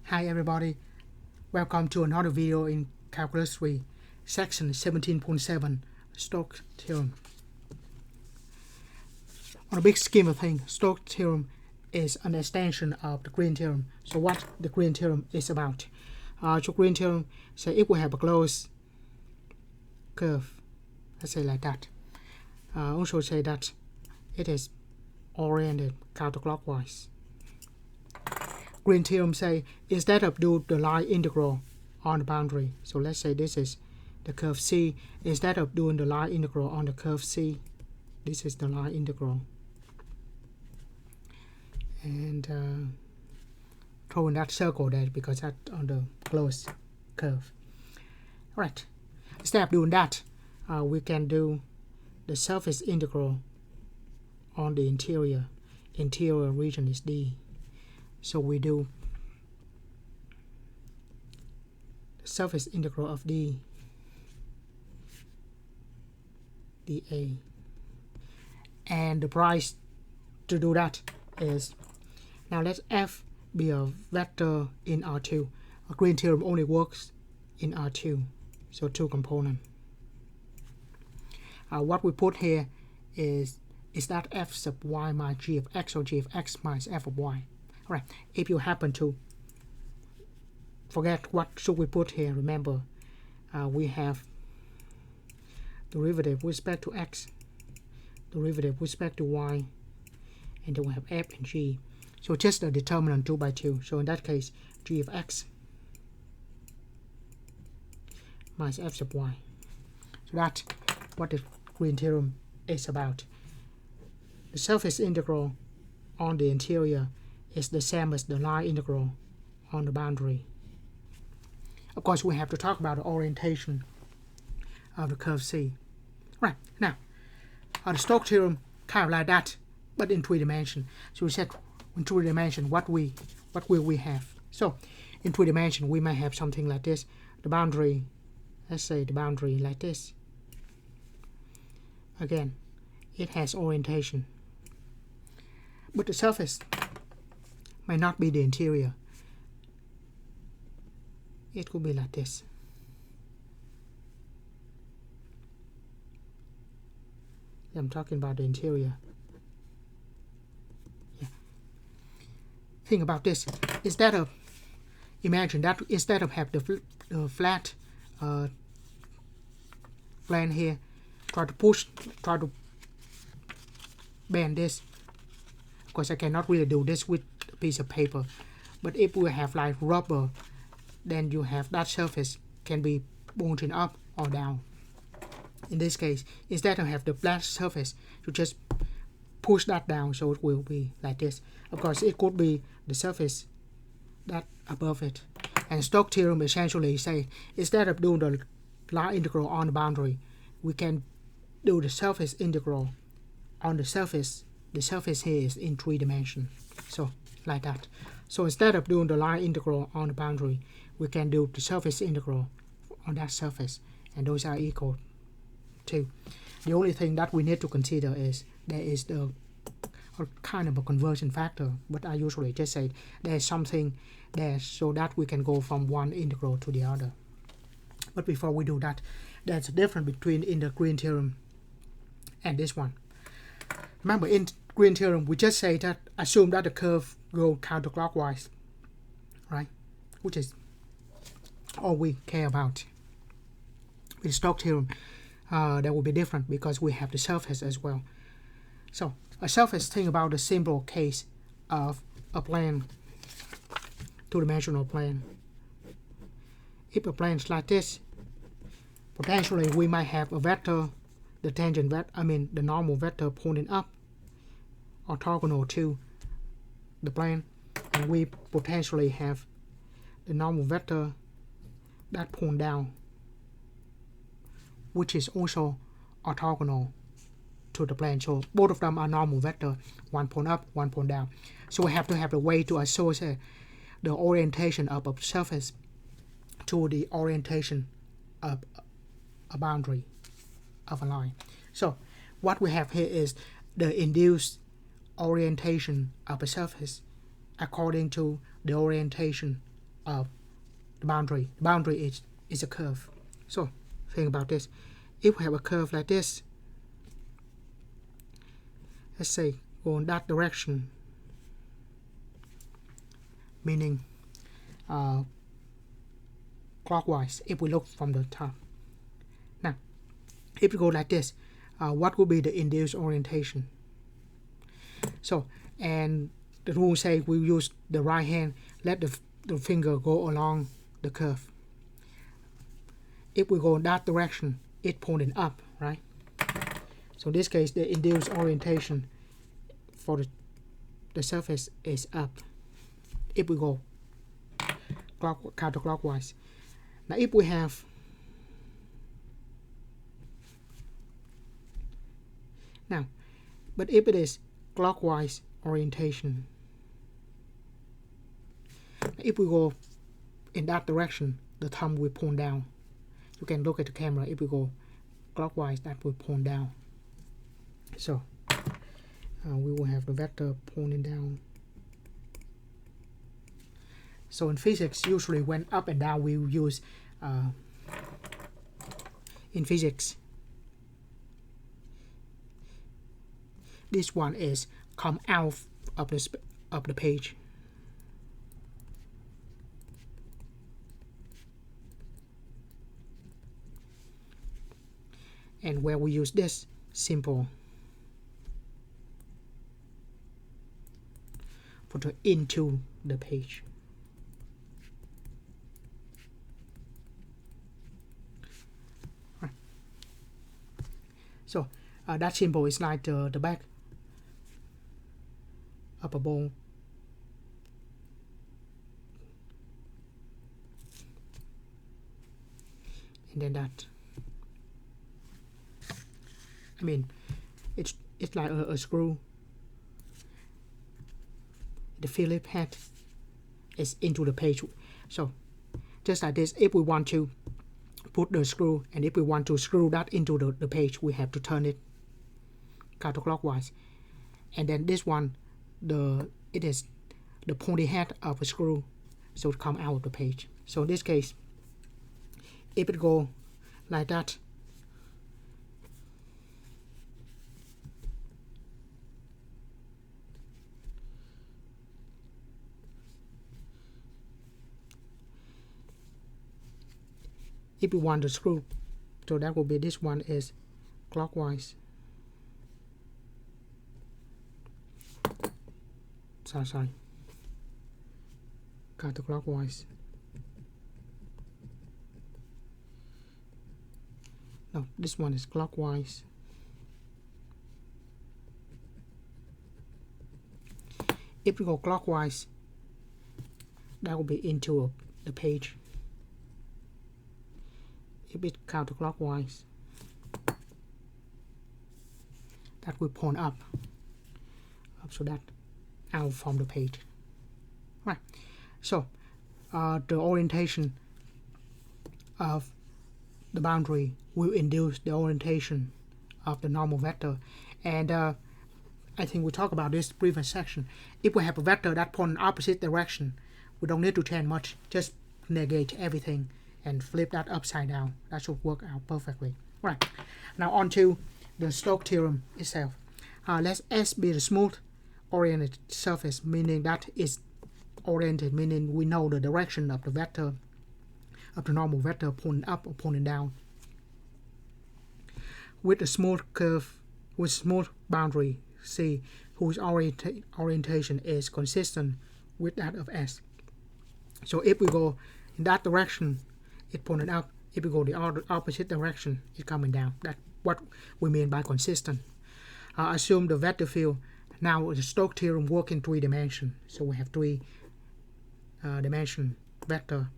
Hi everybody, welcome to another video in Calculus 3, section 17.7, Stoke Theorem. On a big scheme of things, Stoke Theorem is an extension of the Green Theorem. So what the Green Theorem is about? The Green Theorem says if we have a closed curve, let's say like that, also say that it is oriented counterclockwise. Green Theorem say instead of do the line integral on the boundary, so let's say this is the curve C, instead of doing the line integral on the curve C, this is the line integral, and throw in that circle there because that's on the closed curve. Alright, instead of doing that, we can do the surface integral on the interior region is D. So we do the surface integral of dA. And the price to do that is, now let F be a vector in R2. A Green Theorem only works in R2, so two components. What we put here is that F sub y minus G of x or G of x minus F of y. Alright, if you happen to forget what should we put here, remember we have derivative with respect to x, derivative with respect to y, and then we have f and g. So just a determinant 2 by 2. So in that case, g of x minus f sub y. So that's what the Green Theorem is about. The surface integral on the interior is the same as the line integral on the boundary. Of course, we have to talk about the orientation of the curve C. Right, now, the Stoke Theorem kind of like that, but in 3 dimensions. So we said in 3 dimensions, what will we have? So, in 3 dimensions, we might have something like this. The boundary, let's say the boundary like this. Again, it has orientation. But the surface may not be the interior. It could be like this. I'm talking about the interior. Yeah. Think about this. Instead of imagine that instead of have the flat plane here, try to bend this. Of course, I cannot really do this with a piece of paper, but if we have like rubber, then you have that surface can be bolted up or down. In this case, instead of have the flat surface, you just push that down, so it will be like this. Of course, it could be the surface that above it. And Stoke Theorem essentially say instead of doing the line integral on the boundary, we can do the surface integral on the surface. The surface here is in 3 dimensions, so like that. So instead of doing the line integral on the boundary, we can do the surface integral on that surface, and those are equal to. The only thing that we need to consider is there is the kind of a conversion factor, but I usually just say there is something there so that we can go from one integral to the other. But before we do that, there's a difference between in the Green Theorem and this one. Remember, in Green Theorem, we just say that assume that the curve goes counterclockwise, right? Which is all we care about. With Stoke Theorem, that will be different because we have the surface as well. So a surface, think about the simple case of a plane, two-dimensional plane. If a plane is like this, potentially we might have a vector, the tangent vector, the normal vector pointing up, orthogonal to the plane, and we potentially have the normal vector that point down, which is also orthogonal to the plane. So both of them are normal vector, one point up, one point down. So we have to have a way to associate the orientation of a surface to the orientation of a boundary of a line. So what we have here is the induced orientation of a surface according to the orientation of the boundary. The boundary is a curve. So think about this. If we have a curve like this, let's say go in that direction, meaning clockwise if we look from the top. Now, if we go like this, what would be the induced orientation? So, and the rule say we use the right hand, let the finger go along the curve. If we go in that direction, it's pointing up, right? So in this case, the induced orientation for the surface is up. If we go counterclockwise. Now if we have but if it is clockwise orientation, if we go in that direction, the thumb will point down. You can look at the camera. If we go clockwise, that will point down. So we will have the vector pointing down. So in physics, usually when up and down, we will use in physics. This one is come out of the page. And where we use this symbol for the into the page. Right. So that symbol is like the back upper bone. And then that. I mean, it's like a screw. The Phillips head is into the page. So just like this, if we want to put the screw, and if we want to screw that into the page, we have to turn it counterclockwise. And then this one, it is the pointy head of a screw, so it come out of the page. So in this case, if it go like that, if we want the screw, so that will be this one is clockwise. Sorry. Counterclockwise. No, this one is clockwise. If we go clockwise, that will be into the page. If it's counterclockwise, that will point up so that out from the page. Right. So the orientation of the boundary will induce the orientation of the normal vector. And I think we talked about this previous section. If we have a vector that points in opposite direction, we don't need to change much. Just negate everything and flip that upside down. That should work out perfectly. Right. Now on to the Stoke Theorem itself. Let S be the smooth oriented surface, meaning that is oriented, meaning we know the direction of the vector, of the normal vector, pointing up or pointing down. With a smooth curve, with smooth boundary C, whose orientation is consistent with that of S. So if we go in that direction, it pointed up. If we go the opposite direction, it's coming down. That's what we mean by consistent. Assume the vector field. Now the Stoke Theorem works in 3 dimensions. So we have 3 dimension vector.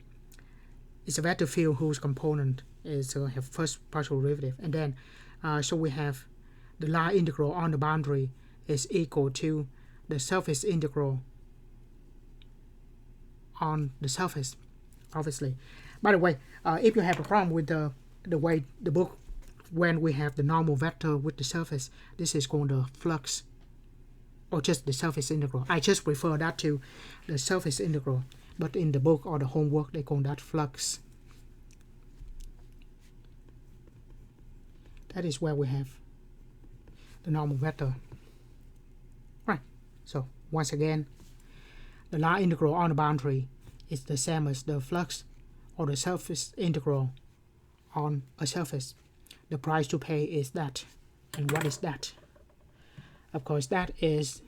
It's a vector field whose component is have first partial derivative. And then so we have the line integral on the boundary is equal to the surface integral on the surface, obviously. By the way, if you have a problem with the way the book, when we have the normal vector with the surface, this is called the flux, or just the surface integral. I just refer that to the surface integral. but in the book or the homework they call that flux. That is where we have the normal vector. Right, so once again, the line integral on the boundary is the same as the flux or the surface integral on a surface. The price to pay is that. And what is that? Of course, that is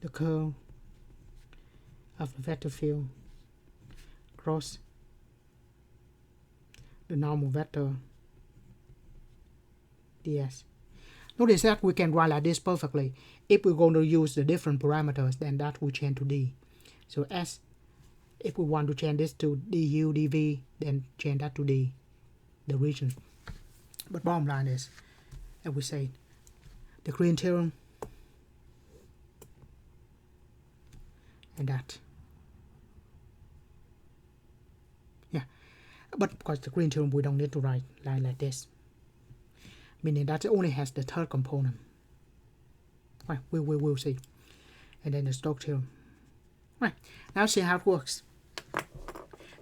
the curl of the vector field across the normal vector ds. Notice that we can write like this perfectly. If we're going to use the different parameters, then that will change to d. So s, if we want to change this to du dv, then change that to d, the region. But bottom line is, as we say, the Green theorem and that. Yeah, but because the Green theorem we don't need to write like this, meaning that it only has the third component. Right, we will see. And then the Stoke theorem. Right, now see how it works.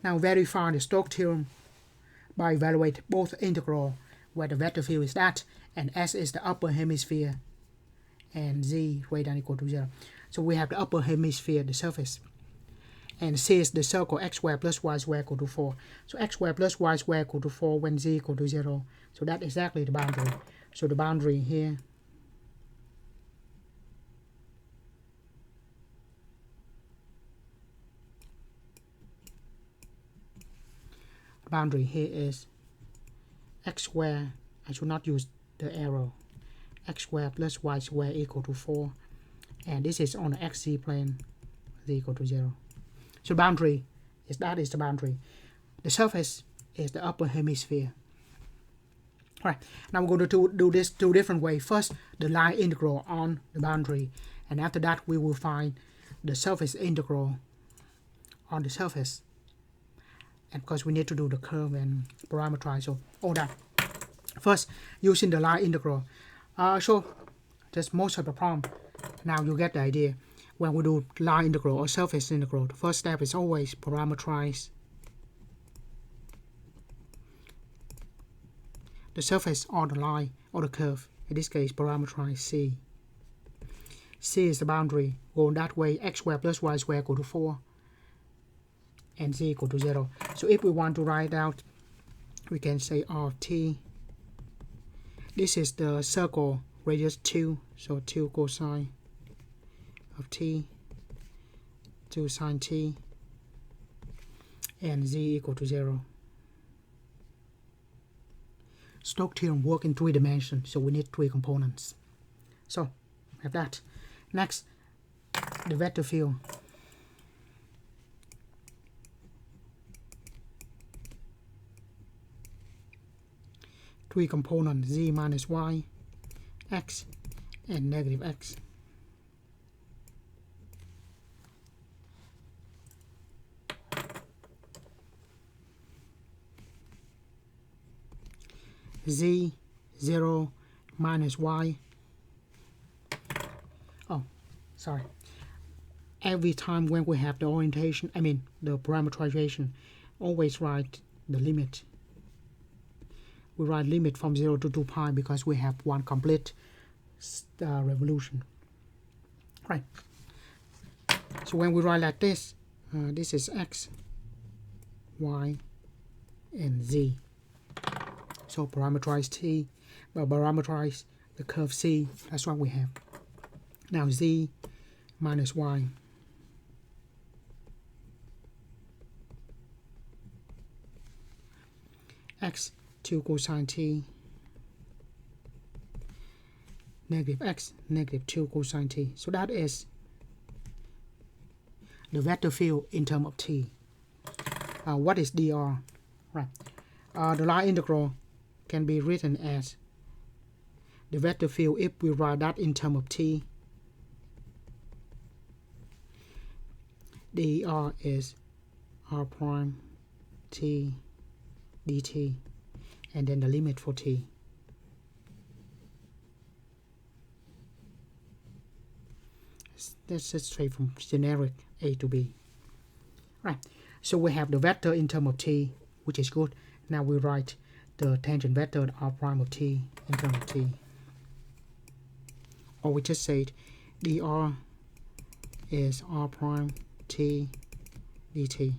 Now verify the Stoke theorem by evaluate both integral where the vector field is that and s is the upper hemisphere and z greater than or equal to 0. So we have the upper hemisphere, the surface, and c is the circle x squared plus y squared equal to 4. So x squared plus y squared equal to 4 when z equal to 0. So that's exactly the boundary. So the boundary here is x squared, I should not use the arrow, x squared plus y squared equal to 4, and this is on the xz plane, z equal to 0. So the boundary is that is the boundary. The surface is the upper hemisphere. Right, now we're going to do this two different ways. First, the line integral on the boundary, and after that we will find the surface integral on the surface. And because we need to do the curve and parameterize, so all that. First, using the line integral. So that's most of the problem. Now you get the idea. When we do line integral or surface integral, the first step is always parameterize the surface or the line or the curve. In this case, parameterize c. C is the boundary. Going that way, x squared plus y squared equal to 4. And z equal to 0. So if we want to write out, we can say r of t. This is the circle radius 2, so 2 cosine of t, 2 sine t, and z equal to 0. Stoke theorem work in 3 dimensions, so we need 3 components. So, have that. Next, the vector field. Three components, z minus y, x, and negative x. Z 0 minus y. Oh, sorry. Every time when we have the orientation, the parameterization, always write the limit. We write limit from 0 to 2 pi because we have one complete revolution. Right. So when we write like this, this is x, y, and z. So parameterize t, but parameterize the curve c. That's what we have. Now z minus y. X 2 cosine t, negative x, negative 2 cosine t. So that is the vector field in terms of t. What is dr? Right. The line integral can be written as the vector field if we write that in terms of t. dr is r prime t dt, and then the limit for t. That's just straight from generic A to B. Right. So we have the vector in terms of t, which is good. Now we write the tangent vector r prime of t in terms of t. Or we just say dr is r prime t dt.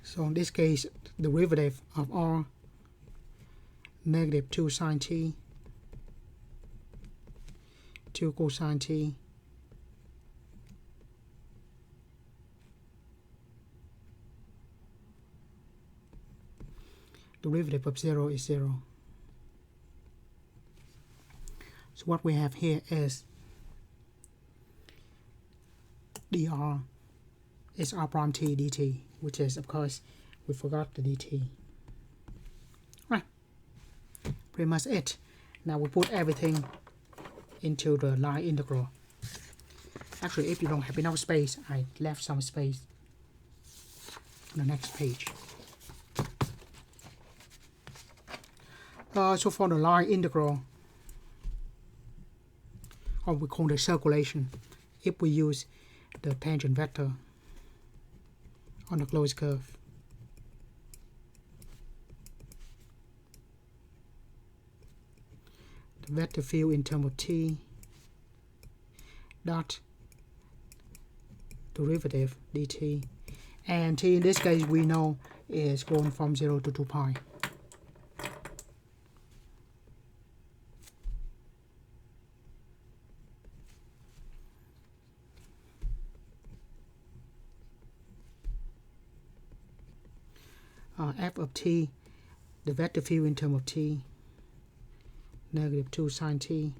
So in this case, the derivative of r negative 2 sine t 2 cosine t derivative of 0 is 0. So what we have here is dr is r prime t dt, which is, of course, we forgot the dt. Right, pretty much it. Now we put everything into the line integral. Actually, if you don't have enough space, I left some space on the next page. So for the line integral, or we call the circulation, if we use the tangent vector on the closed curve, the vector field in terms of t dot derivative dt, and t in this case we know is going from 0 to 2 pi. F of t, the vector field in terms of t, negative 2 sine t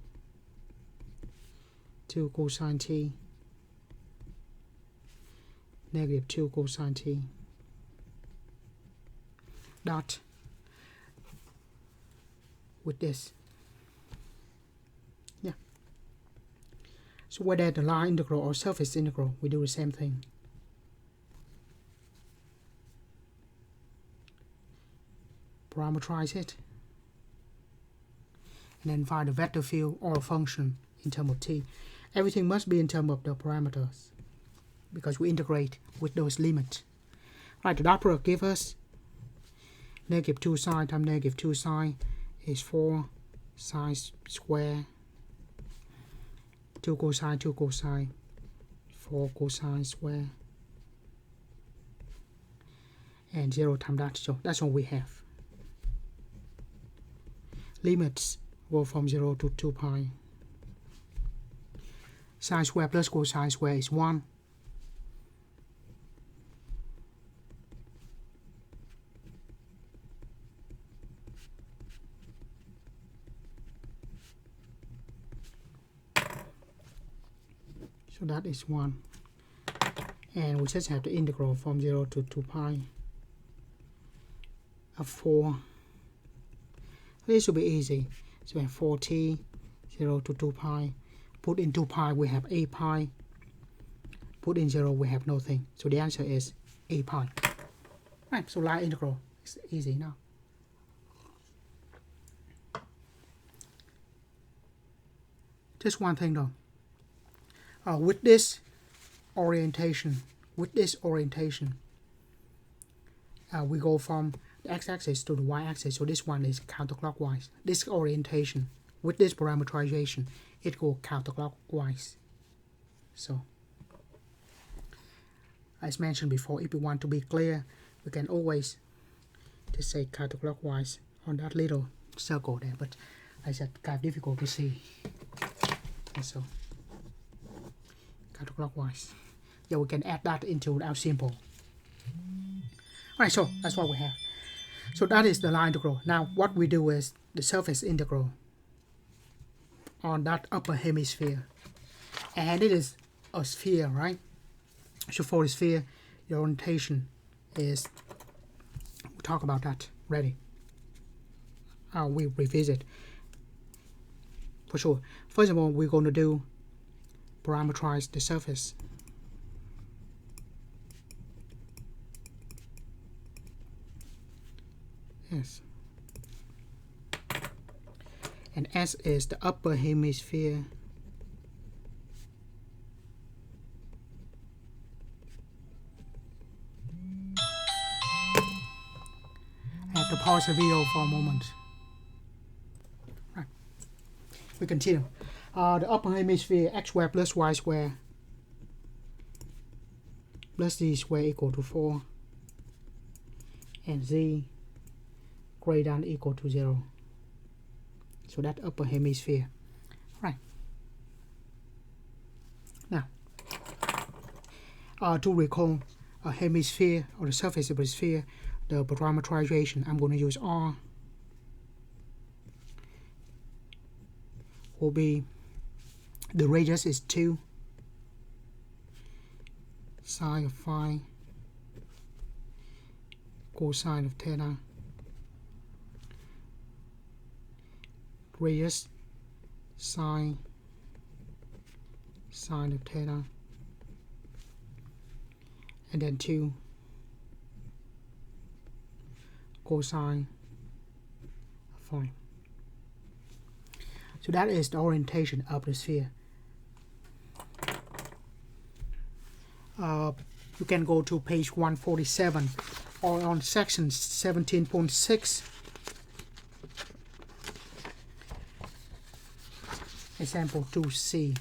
2 cosine t negative 2 cosine t dot with this. Yeah. So whether the line integral or surface integral, we do the same thing. Parameterize it, and then find the vector field or function in terms of t. Everything must be in terms of the parameters, because we integrate with those limits. Right, the dot product gives us negative 2 sine times negative 2 sine is 4 sine square, 2 cosine, 4 cosine square, and 0 times that. So that's all we have. Limits go from 0 to 2 pi. Sine square plus cosine square is 1. So that is 1. And we just have the integral from 0 to 2 pi of 4. This will be easy. So we have 4t, 0 to 2 pi. Put in 2 pi, we have a pi. Put in 0, we have nothing. So the answer is a pi. Right, so line integral is easy now. Just one thing though. With this orientation, we go from the x-axis to the y-axis, so this one is counterclockwise. This orientation, with this parameterization, it goes counterclockwise. So, as mentioned before, if you want to be clear, we can always just say counterclockwise on that little circle there, but I said kind of difficult to see. And so, counterclockwise. Yeah, we can add that into our symbol. Alright, so that's what we have. So that is the line integral. Now what we do is the surface integral on that upper hemisphere. And it is a sphere, right? So for the sphere, the orientation is, we'll talk about that, ready. We revisit for sure. First of all, we're going to do parameterize the surface. Yes. and S is the upper hemisphere I have to pause the video for a moment. Right. We continue. The upper hemisphere x squared plus y squared plus z squared equal to 4 and z greater than or equal to 0. So that upper hemisphere. Right. Now, to recall a hemisphere or the surface of a sphere, the parameterization, I'm going to use R will be the radius is 2 sine of phi cosine of theta, radius sine of theta, and then 2 cosine of phi. So that is the orientation of the sphere. You can go to page 147 or on section 17.6. Example 2C.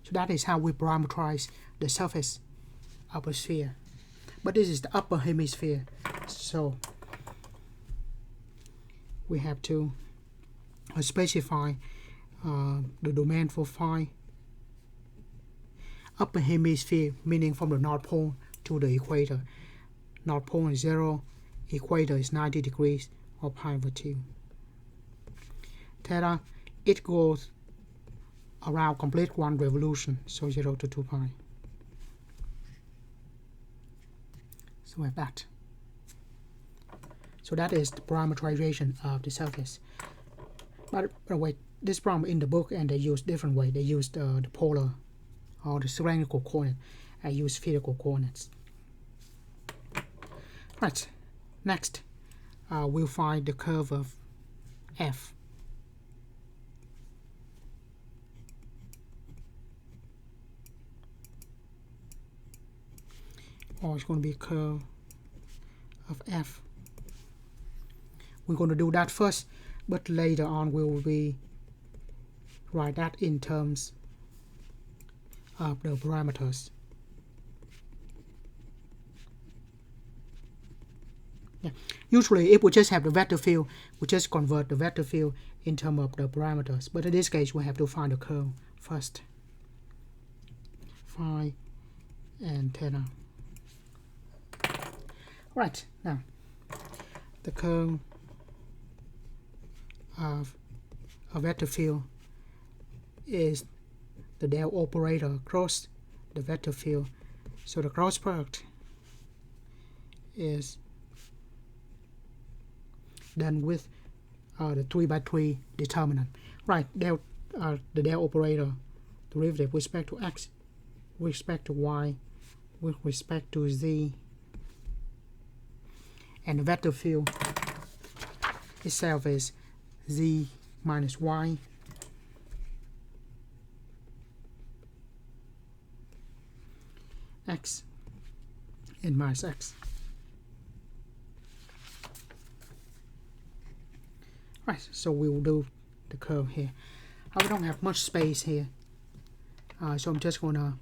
So that is how we parameterize the surface of a sphere. But this is the upper hemisphere. So we have to specify the domain for phi. Upper hemisphere meaning from the North Pole to the equator. North Pole is 0, equator is 90 degrees or pi over 2. Theta, it goes around complete one revolution, so 0 to 2 pi. So we have that. So that is the parameterization of the surface. But wait, this problem in the book, and they use different way. They use the polar or the cylindrical coordinate. I use spherical coordinates. Right. Next, we'll find the curve of f. Or it's going to be a curve of f. We're going to do that first, but later on we will be write that in terms of the parameters. Yeah. Usually if we just have the vector field, we just convert the vector field in terms of the parameters. But in this case we have to find the curve first. Phi and theta. Right, now the curve of a vector field is the del operator across the vector field. So the cross product is done with the 3×3 determinant. Right, the del operator derivative with respect to x, with respect to y, with respect to z, and the vector field itself is z minus y x and minus x. Right, so we will do the curve here. I don't have much space here, so I'm just gonna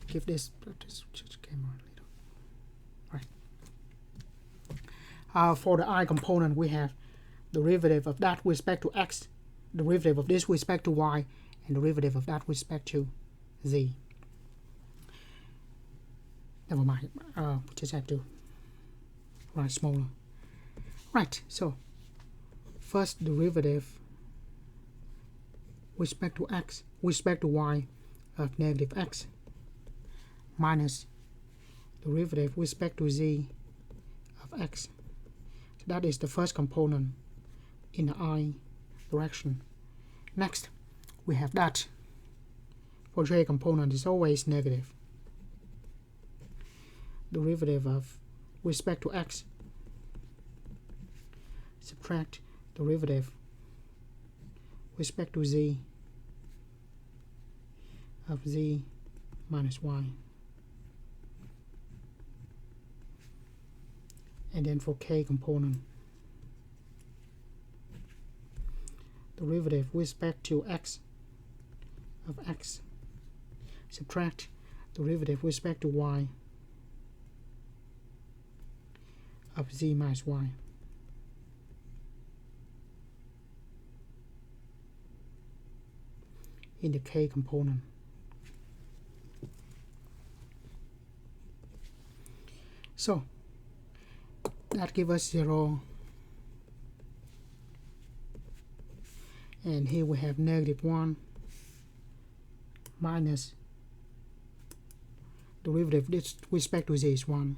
give this camera. For the I component, we have the derivative of that with respect to x, derivative of this with respect to y, and derivative of that with respect to z. Never mind, we just have to write smaller. Right, so first derivative with respect to x, with respect to y of negative x, minus derivative with respect to z of x That is the first component in the I direction. Next, we have that for j component is always negative. Derivative of respect to x, subtract derivative respect to z of z minus y. And then for k component, derivative with respect to x of x, subtract derivative with respect to y of z minus y. In the k component. So that gives us 0, and here we have -1 minus derivative with respect to z is 1.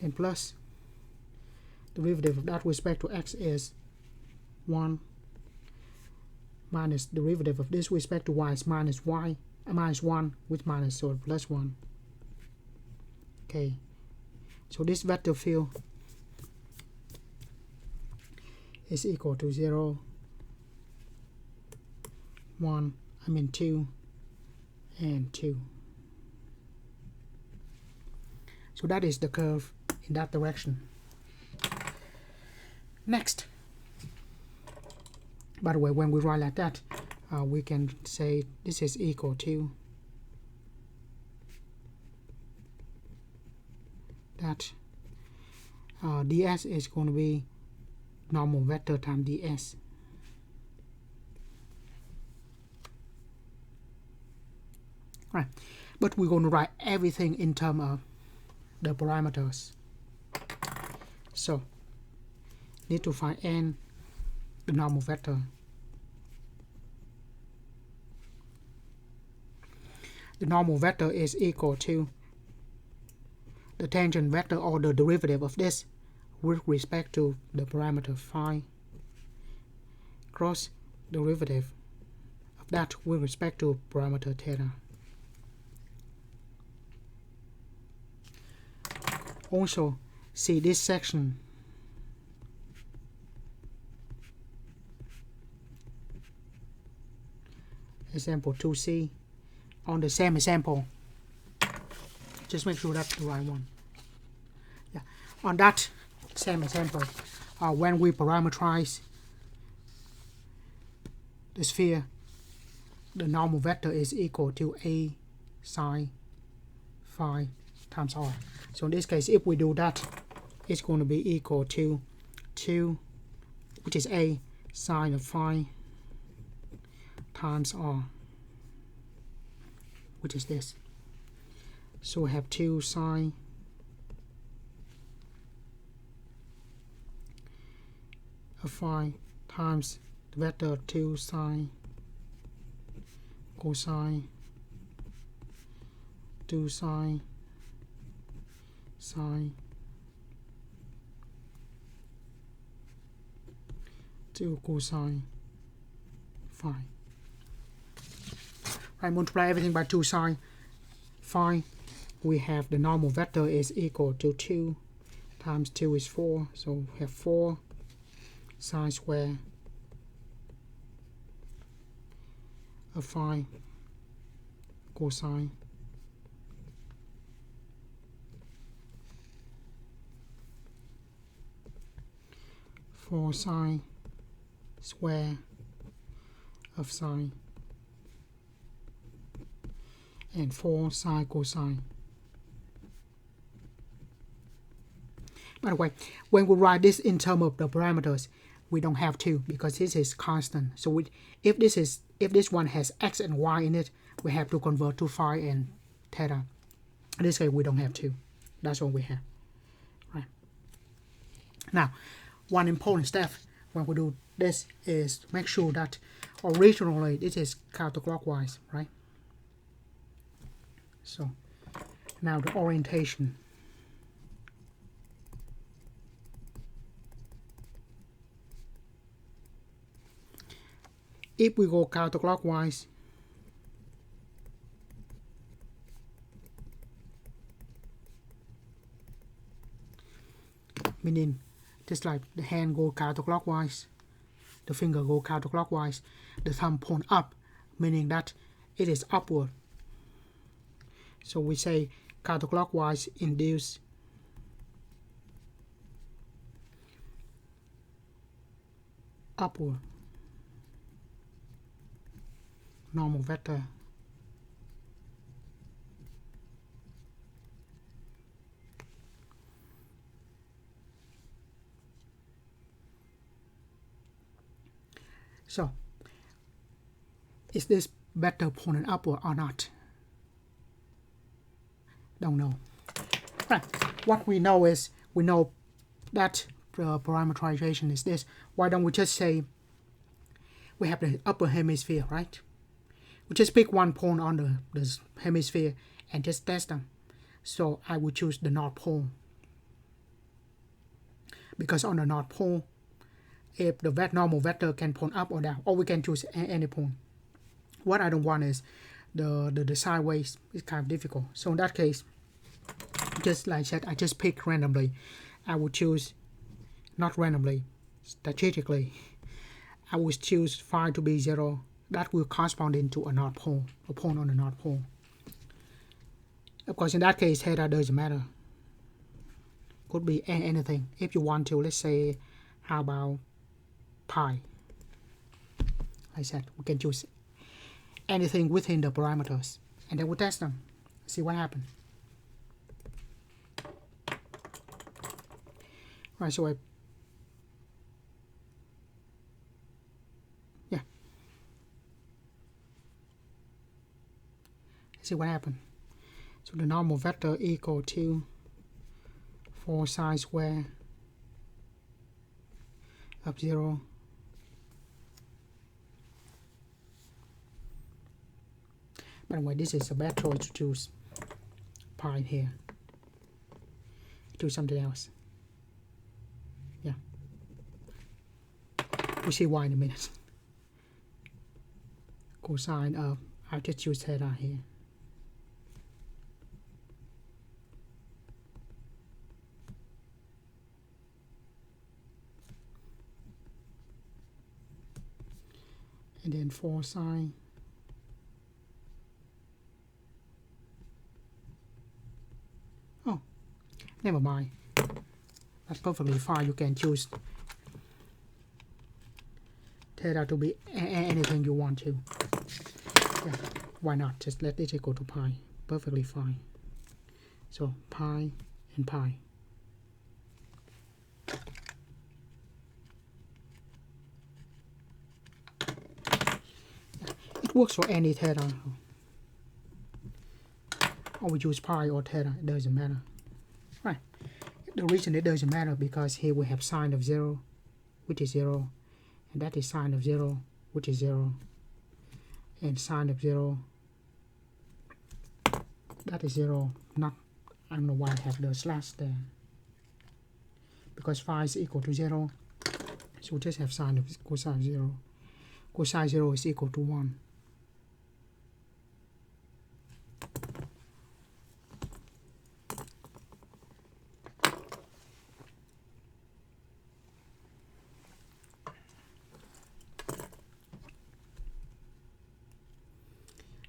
And plus derivative of that with respect to x is 1 minus derivative of this with respect to y is minus 1 with minus, so plus 1. Okay, so this vector field is equal to 0, 1, 2, and 2. So that is the curve in that direction. Next, by the way, when we write like that, we can say this is equal to that ds is going to be normal vector times ds. Right, but we're going to write everything in terms of the parameters. So need to find n, the normal vector. The normal vector is equal to the tangent vector or the derivative of this with respect to the parameter phi cross derivative of that with respect to parameter theta. Also, see this section example 2c on the same example. Just make sure that's the right one. Yeah, on that same example, when we parameterize the sphere, the normal vector is equal to a sine phi times r. So in this case, if we do that, it's going to be equal to 2, which is a sine of phi times r, which is this. So we have 2 sine of phi times the vector 2 sine cosine 2 sine sine 2 cosine phi. Right, multiply everything by 2 sine phi. We have the normal vector is equal to 2 times 2 is 4, so we have 4 sine square of phi cosine 4 sine square of sine and 4 sine cosine. By the way, when we write this in terms of the parameters, we don't have to because this is constant. So if this one has x and y in it, we have to convert to phi and theta. In this case, we don't have to. That's all we have. Right. Now, one important step when we do this is make sure that originally this is counterclockwise, right? So now the orientation. If we go counterclockwise, meaning just like the hand go counterclockwise, the finger go counterclockwise, the thumb point up, meaning that it is upward. So we say counterclockwise induced upward normal vector So, is this vector pointing upward or not? Don't know. Right. What we know is, we know that parameterization is this. Why don't we just say we have the upper hemisphere, right? We just pick one point on the hemisphere and just test them. So I would choose the North Pole. Because on the North Pole, if the normal vector can point up or down, or we can choose any point. What I don't want is the sideways. It's kind of difficult. So in that case, just like I said, I just pick randomly. I would choose, not randomly, strategically, I would choose phi to be 0. That will correspond into a North Pole, a point on the North Pole. Of course, in that case, theta doesn't matter. Could be anything. If you want to, let's say, how about pi? I said we can choose anything within the parameters, and then we test them, see what happens. Right, so see what happens. So the normal vector equal to 4 sine square of 0 By the way, this is a bad choice to choose pi here. Do something else. Yeah. We'll see why in a minute. Cosine of, I'll just choose theta here. And then 4 sine. Oh, never mind. That's perfectly fine. You can choose theta to be anything you want to. Yeah, why not? Just let it equal to pi. Perfectly fine. So pi and pi. It works for any theta. Or we choose pi or theta, it doesn't matter. Right. The reason it doesn't matter because here we have sine of 0, which is 0, and that is sine of 0, which is 0, and sine of 0, that is 0. Not, I don't know why I have the slash there, because phi is equal to 0, so we just have sine of cosine 0. Cosine 0 is equal to 1.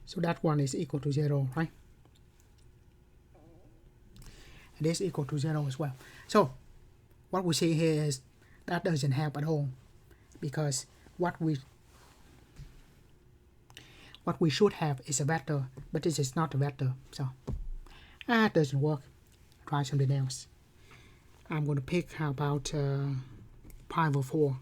So that one is equal to 0, right? And this is equal to 0 as well. So what we see here is that doesn't help at all, because what we should have is a vector, but this is not a vector. So it doesn't work. Try something else. I'm going to pick, how about pi over 4.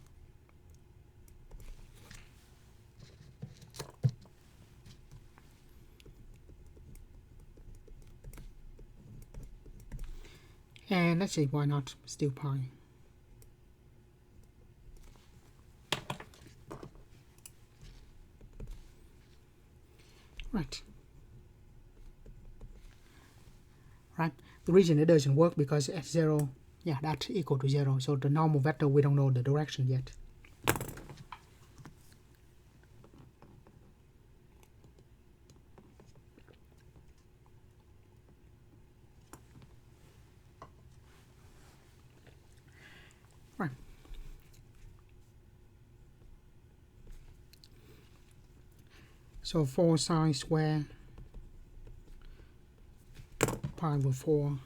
And let's see, why not still pi? Right. The reason it doesn't work because at 0, yeah, that's equal to 0. So the normal vector, we don't know the direction yet. Right. So 4 sine square pi over 4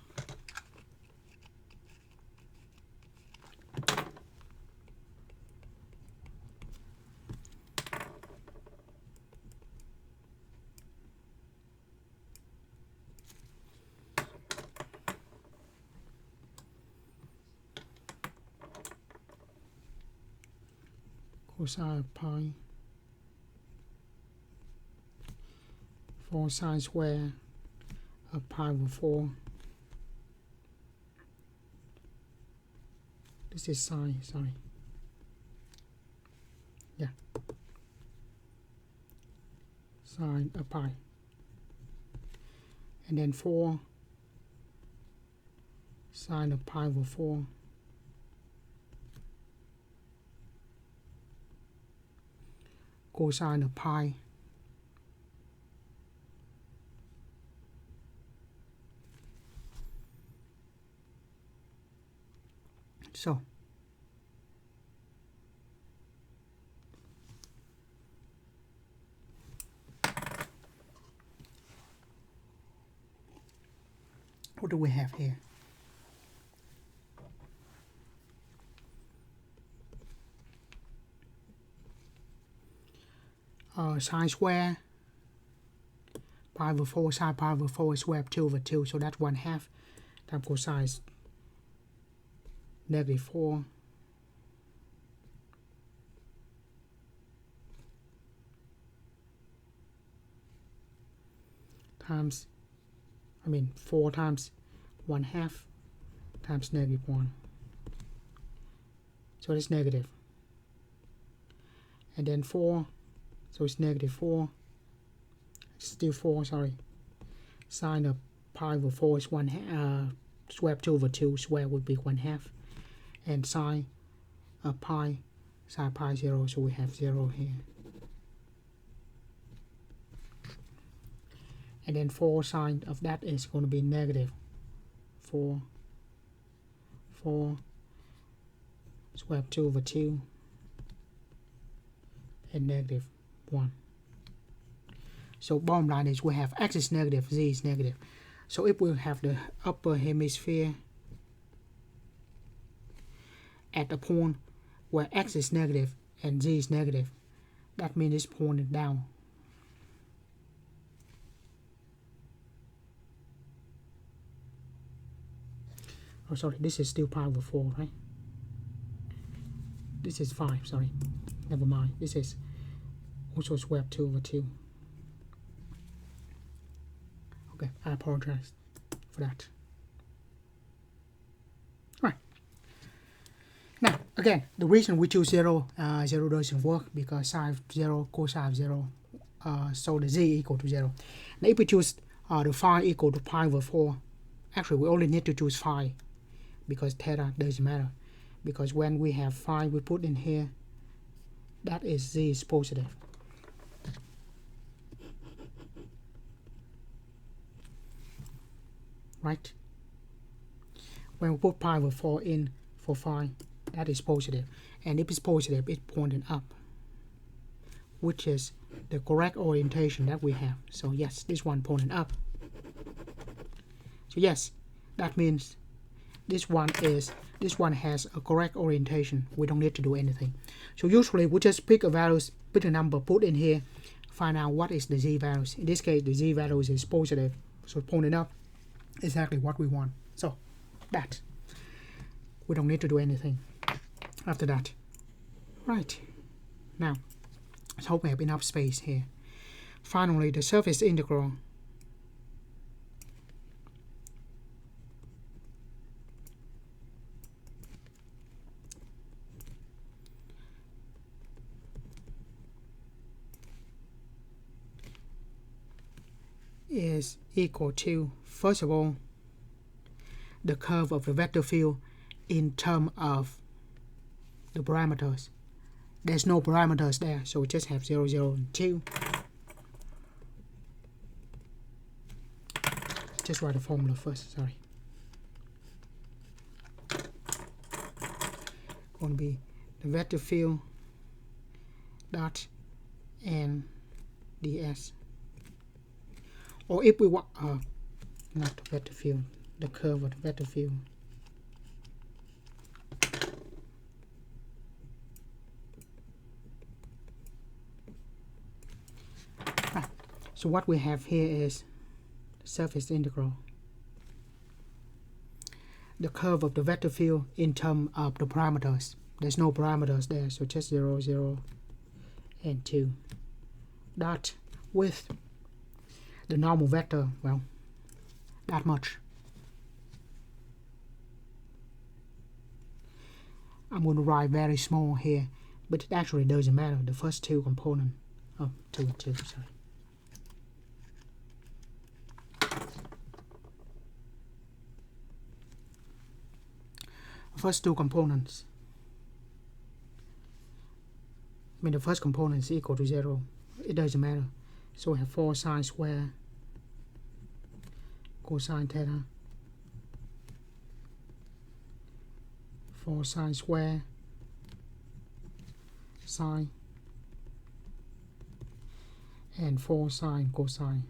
cosine of pi 4 sine square of pi over 4. This is sine, sorry. Yeah. Sine of pi. And then 4 sine of pi over 4 cosine of pi so what do we have here? Sine square pi over 4 sine pi over 4 is square of 2 over 2, so that's 1/2 times cosine is -4 times 4 times 1/2 times -1, so it's negative, and then 4, so it's -4, still 4, sorry. Sine of pi over 4 is square of 2 over 2, square would be 1/2, and sine of pi, sine pi 0, so we have 0 here. And then 4 sine of that is going to be -4 square of 2 over 2 and -1. So bottom line is we have x is negative, z is negative. So if we have the upper hemisphere at a point where x is negative and z is negative, that means it's pointed down. Oh, sorry, this is still pi over 4, right? This is 5, sorry. Never mind. This is also square of 2 over 2. Okay, I apologize for that. Right. Now, again, the reason we choose 0, 0 doesn't work because sine of 0, cosine of 0, so the z equal to 0. Now, if we choose the phi equal to pi over 4, actually we only need to choose phi because theta doesn't matter. Because when we have phi, we put in here, that is z is positive. Right? When we put pi over 4 in for phi, that is positive. And if it's positive, it's pointing up, which is the correct orientation that we have. So yes, this one pointing up. So yes, that means this one has a correct orientation. We don't need to do anything. So usually we just pick a values, pick a number, put in here, find out what is the z values. In this case, the z values is positive, so pointing up, exactly what we want. So that we don't need to do anything after that. Right. Now, let's hope we have enough space here. Finally, the surface integral is equal to, first of all, the curve of the vector field in terms of the parameters. There's no parameters there, so we just have 0, 0, and 2. Just write the formula first, sorry. Going to be the vector field dot n ds. Or if we want, not the vector field, the curve of the vector field. Right. So what we have here is the surface integral. The curve of the vector field in terms of the parameters. There's no parameters there, so just 0, 0, and 2. Dot with the normal vector, well, that much. I'm going to write very small here, but it actually doesn't matter. The first two components, two, sorry. First two components, the first component is equal to 0. It doesn't matter. So we have 4 sine square cosine theta, 4 sine square sine, and 4 sine cosine.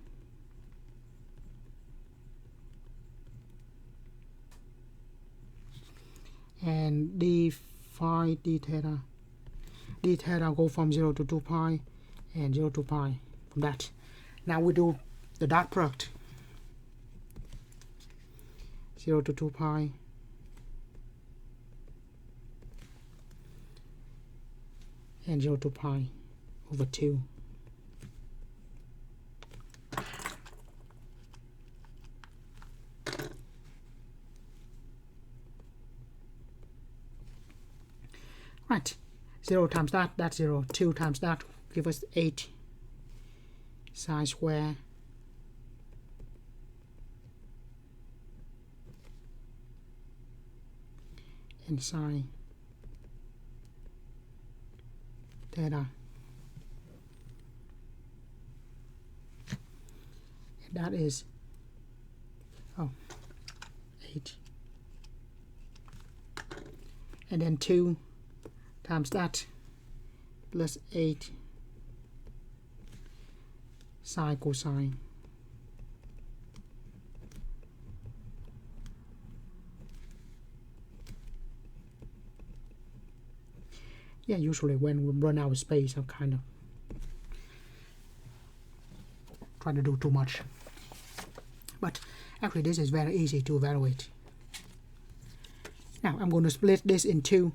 And d phi d theta go from 0 to 2 pi and 0 to pi from that. Now we do the dot product. 0 to 2 pi and 0 to pi over 2. Right, 0 times that, that's 0. 2 times that give us 8 sine square and sine theta. And that is 8. And then 2 times that plus 8 sine cosine. Yeah, usually when we run out of space, I'm kind of trying to do too much. But actually this is very easy to evaluate. Now I'm going to split this in two.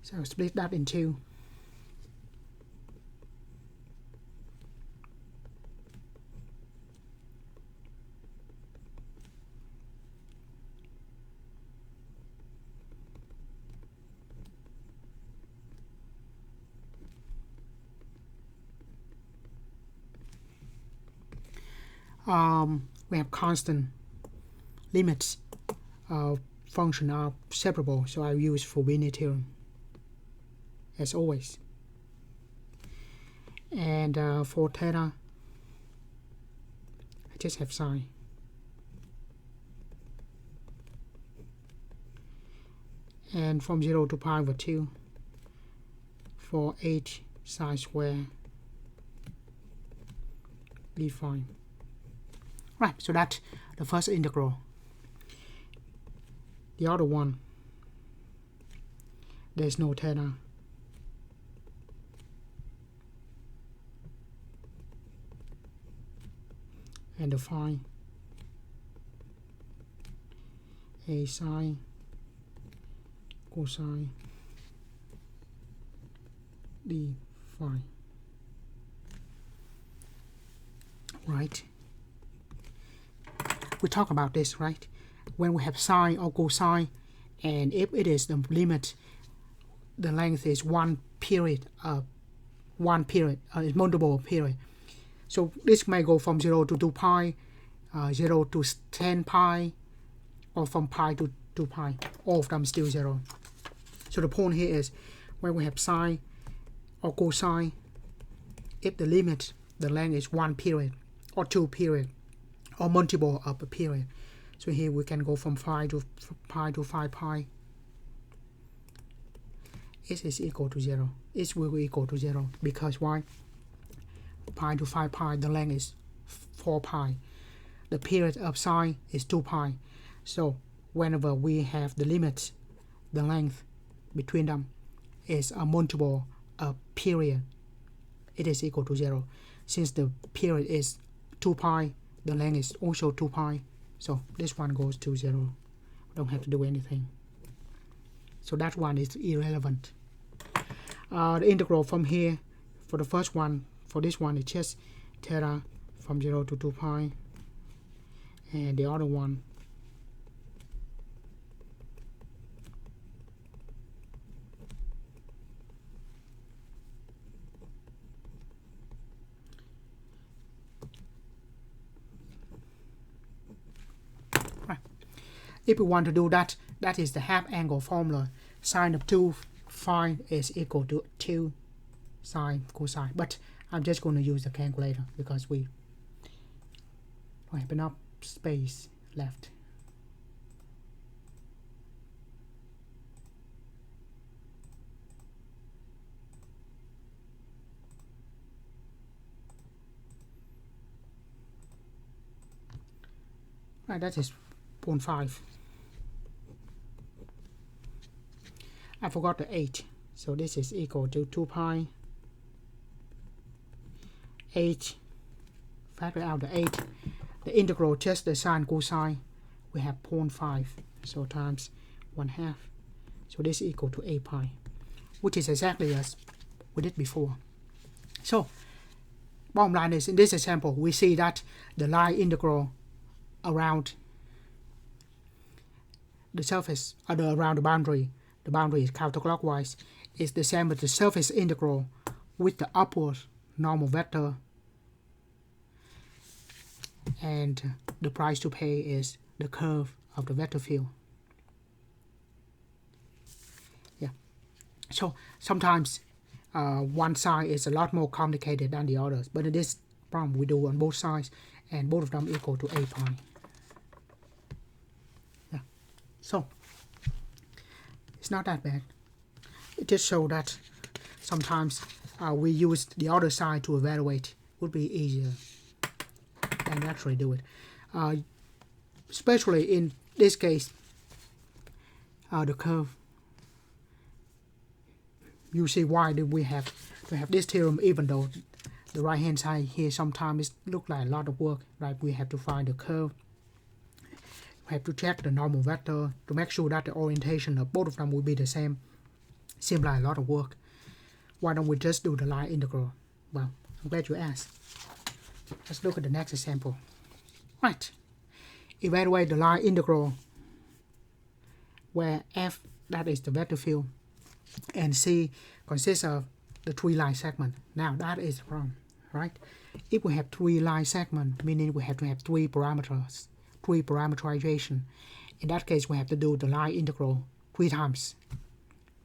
So split that in two. We have constant limits of function are separable, so I use Stoke theorem as always. And for theta, I just have sine. And from 0 to pi over 2 for 8 sine square be fine. Right, so that's the first integral. The other one, there's no theta. And the phi a sine cosine d phi. Right? We talk about this, right? When we have sine or cosine, and if it is the limit, the length is one period, is multiple period. So this may go from 0 to 2 pi, 0 to 10 pi, or from pi to 2 pi. All of them still 0. So the point here is when we have sine or cosine, if the limit, the length is 1 period or 2 period or multiple of a period. So here we can go from pi to 5 pi. X is equal to 0. X will be equal to 0 because why? Pi to 5 pi, the length is 4 pi. The period of sine is 2 pi. So whenever we have the limit, the length between them is a multiple of period, it is equal to 0. Since the period is 2 pi, the length is also 2 pi. So this one goes to 0. Don't have to do anything. So that one is irrelevant. The integral from here, for the first one, for this one, it's just theta from 0 to 2 pi. And the other one, right. If we want to do that, that is the half angle formula. Sine of 2 phi is equal to 2 sine cosine. But I'm just going to use the calculator because we don't have enough space left. Right, that is 0.5. I forgot the 8, so this is equal to 2 pi 8, factor out the 8, the integral just the sine cosine, we have 0.5, so times 1/2, so this is equal to 8 pi, which is exactly as we did before. So bottom line is, in this example, we see that the line integral around the surface, around the boundary is counterclockwise, is the same as the surface integral with the upward normal vector, and the price to pay is the curve of the vector field. Yeah. So sometimes one side is a lot more complicated than the others, but in this problem we do on both sides, and both of them equal to 8 pi. Yeah. So it's not that bad. It just shows that sometimes we use the other side to evaluate. Would be easier than actually do it. Especially in this case, the curve. You see why do we have to have this theorem, even though the right hand side here sometimes look like a lot of work, right? We have to find the curve. We have to check the normal vector to make sure that the orientation of both of them will be the same. Seems like a lot of work. Why don't we just do the line integral? Well, I'm glad you asked. Let's look at the next example. Right. Evaluate the line integral where f, that is the vector field, and c consists of the 3 line segments. Now that is the problem, right? If we have 3 line segments, meaning we have to have 3 parameters, 3 parameterization. In that case, we have to do the line integral 3 times.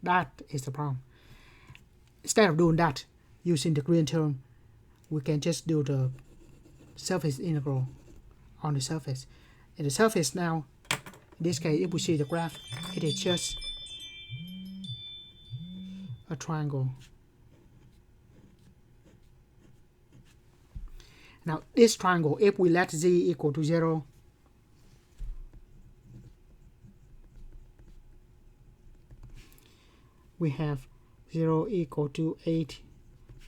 That is the problem. Instead of doing that, using the green term, we can just do the surface integral on the surface. In the surface now, in this case, if we see the graph, it is just a triangle. Now this triangle, if we let z equal to 0, we have 0 equal to 8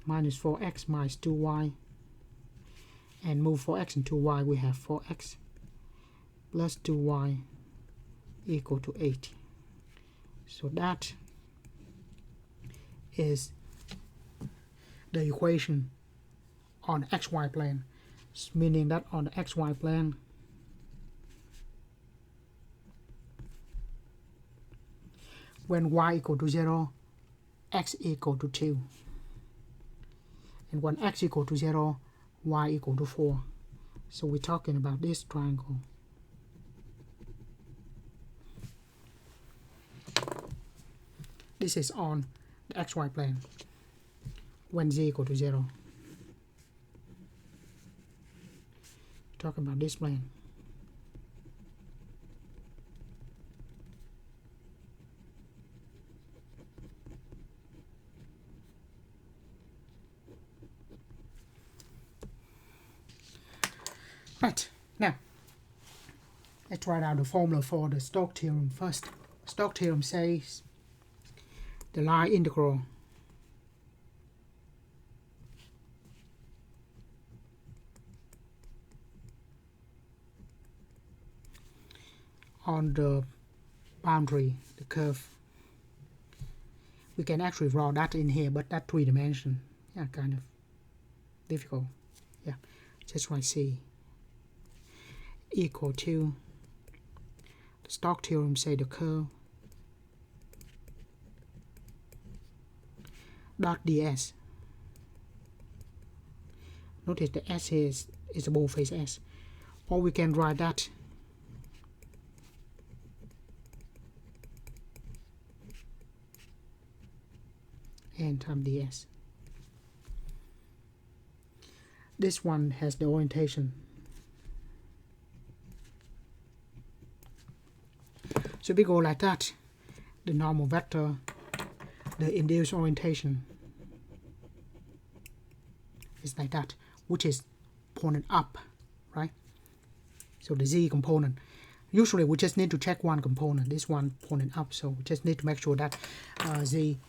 minus 4x minus 2y, and move 4x and 2y, we have 4x plus 2y equal to 8. So that is the equation on the xy plane, meaning that on the xy plane when y equal to 0, x equal to 2, and when x equal to 0, y equal to 4. So we're talking about this triangle. This is on the xy plane when z equal to 0. Talking about this plane. Right, now let's write out the formula for the Stoke Theorem first. Stoke Theorem says the line integral on the boundary, the curve. We can actually draw that in here, but that's 3 dimension. Yeah, kind of difficult. Yeah, just write C equal to the Stock Theorem say the curve dot ds. Notice the s here is a bold face s, or we can write that n times ds. This one has the orientation. So we go like that. The normal vector, the induced orientation is like that, which is pointing up, right? So the z component. Usually we just need to check one component, this one pointing up, so we just need to make sure that z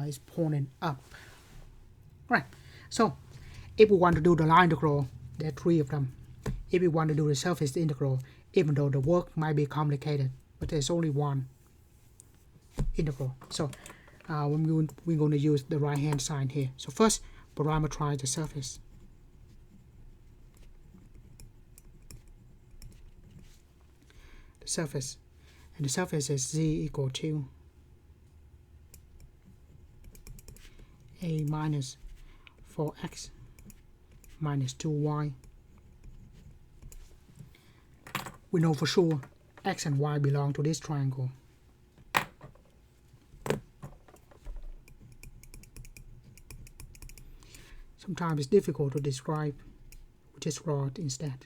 is pointing up. Right, so if we want to do the line integral, there are 3 of them. If we want to do the surface integral, even though the work might be complicated, but there's only one integral. So we're going to use the right hand side here. So first, parameterize the surface. The surface, and the surface is z equal to a minus 4x minus 2y. We know for sure x and y belong to this triangle. Sometimes it's difficult to describe, we just draw it instead.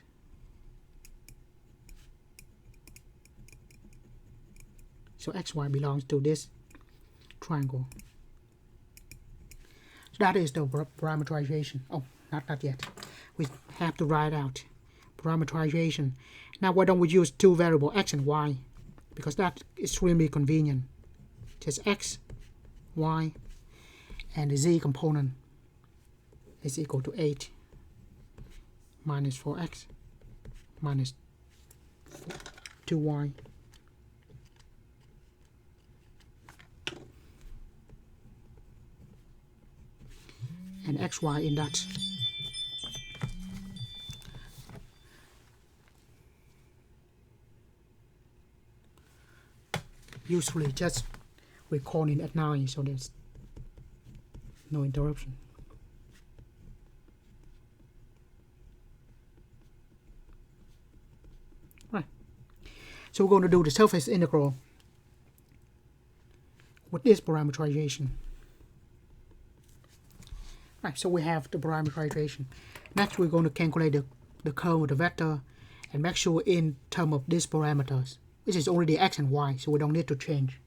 So xy belongs to this triangle. So that is the parameterization. Oh, not yet. We have to write out parameterization. Now why don't we use 2 variables x and y? Because that is extremely convenient. Just x, y, and the z component is equal to 8 minus 4x minus 2y. And xy in that. Usually just recording at 9, so there's no interruption. Right. So we're going to do the surface integral with this parameterization. Right, so we have the parameterization. Next we're going to calculate the curve of the vector and make sure in terms of these parameters, which is already x and y, so we don't need to change.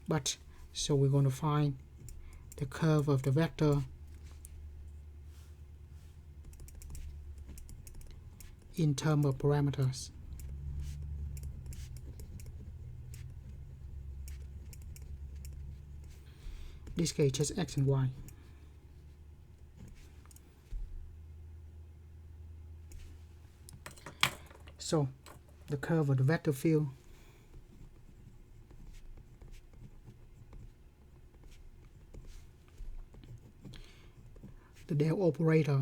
But so we're going to find the curve of the vector in terms of parameters. In this case, just x and y. So the curve of the vector field the del operator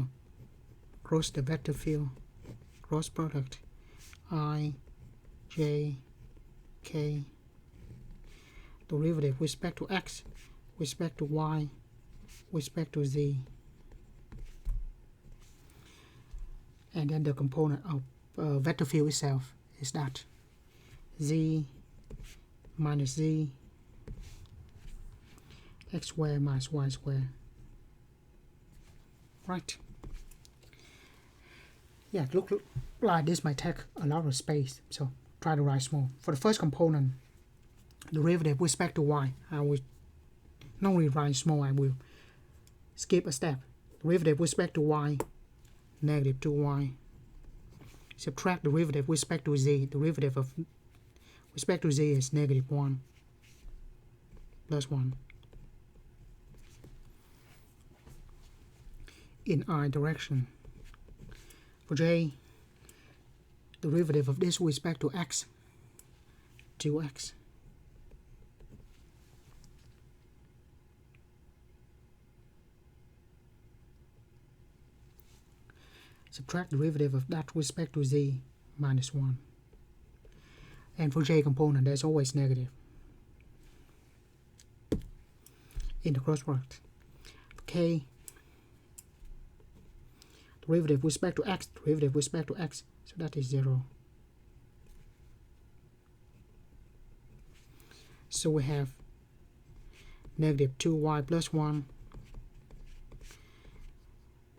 cross the vector field cross product I, J, K, derivative with respect to x, with respect to y, with respect to z, and then the component of vector field itself is that z minus z x squared minus y squared. Right. Yeah, look like this might take a lot of space, so try to write small. For the first component, derivative with respect to y, I will not really write small, I will skip a step. Derivative with respect to y, negative 2y. Subtract derivative with respect to z. Derivative of with respect to z is negative 1 plus 1. In I direction. For j, derivative of this with respect to x, 2x. Subtract derivative of that with respect to z, minus 1. And for j component, there's always negative in the cross product. For k, derivative with respect to x, derivative with respect to x, so that is 0. So we have negative 2y plus 1,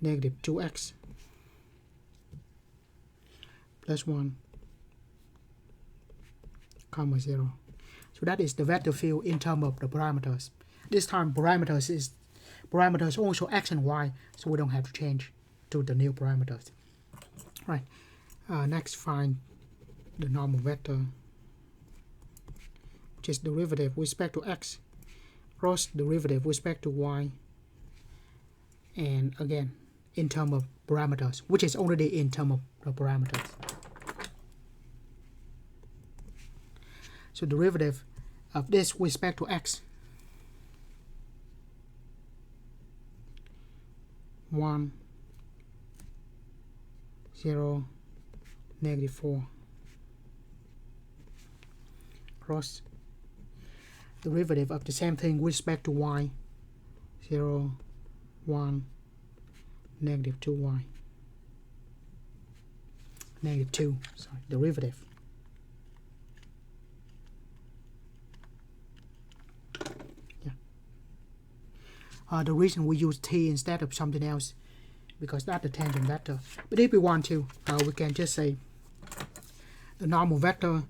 negative 2x plus 1, comma 0. So that is the vector field in terms of the parameters. This time parameters also x and y, so we don't have to change to the new parameters. Right. Next, find the normal vector, which is derivative with respect to x, cross derivative with respect to y, and again in terms of parameters, which is already in terms of the parameters. So derivative of this with respect to x, 1, 0, negative 4, cross derivative of the same thing with respect to y, 0, 1, negative 2y, negative 2, sorry, derivative. The reason we use t instead of something else, because that's the tangent vector. But if we want to, we can just say the normal vector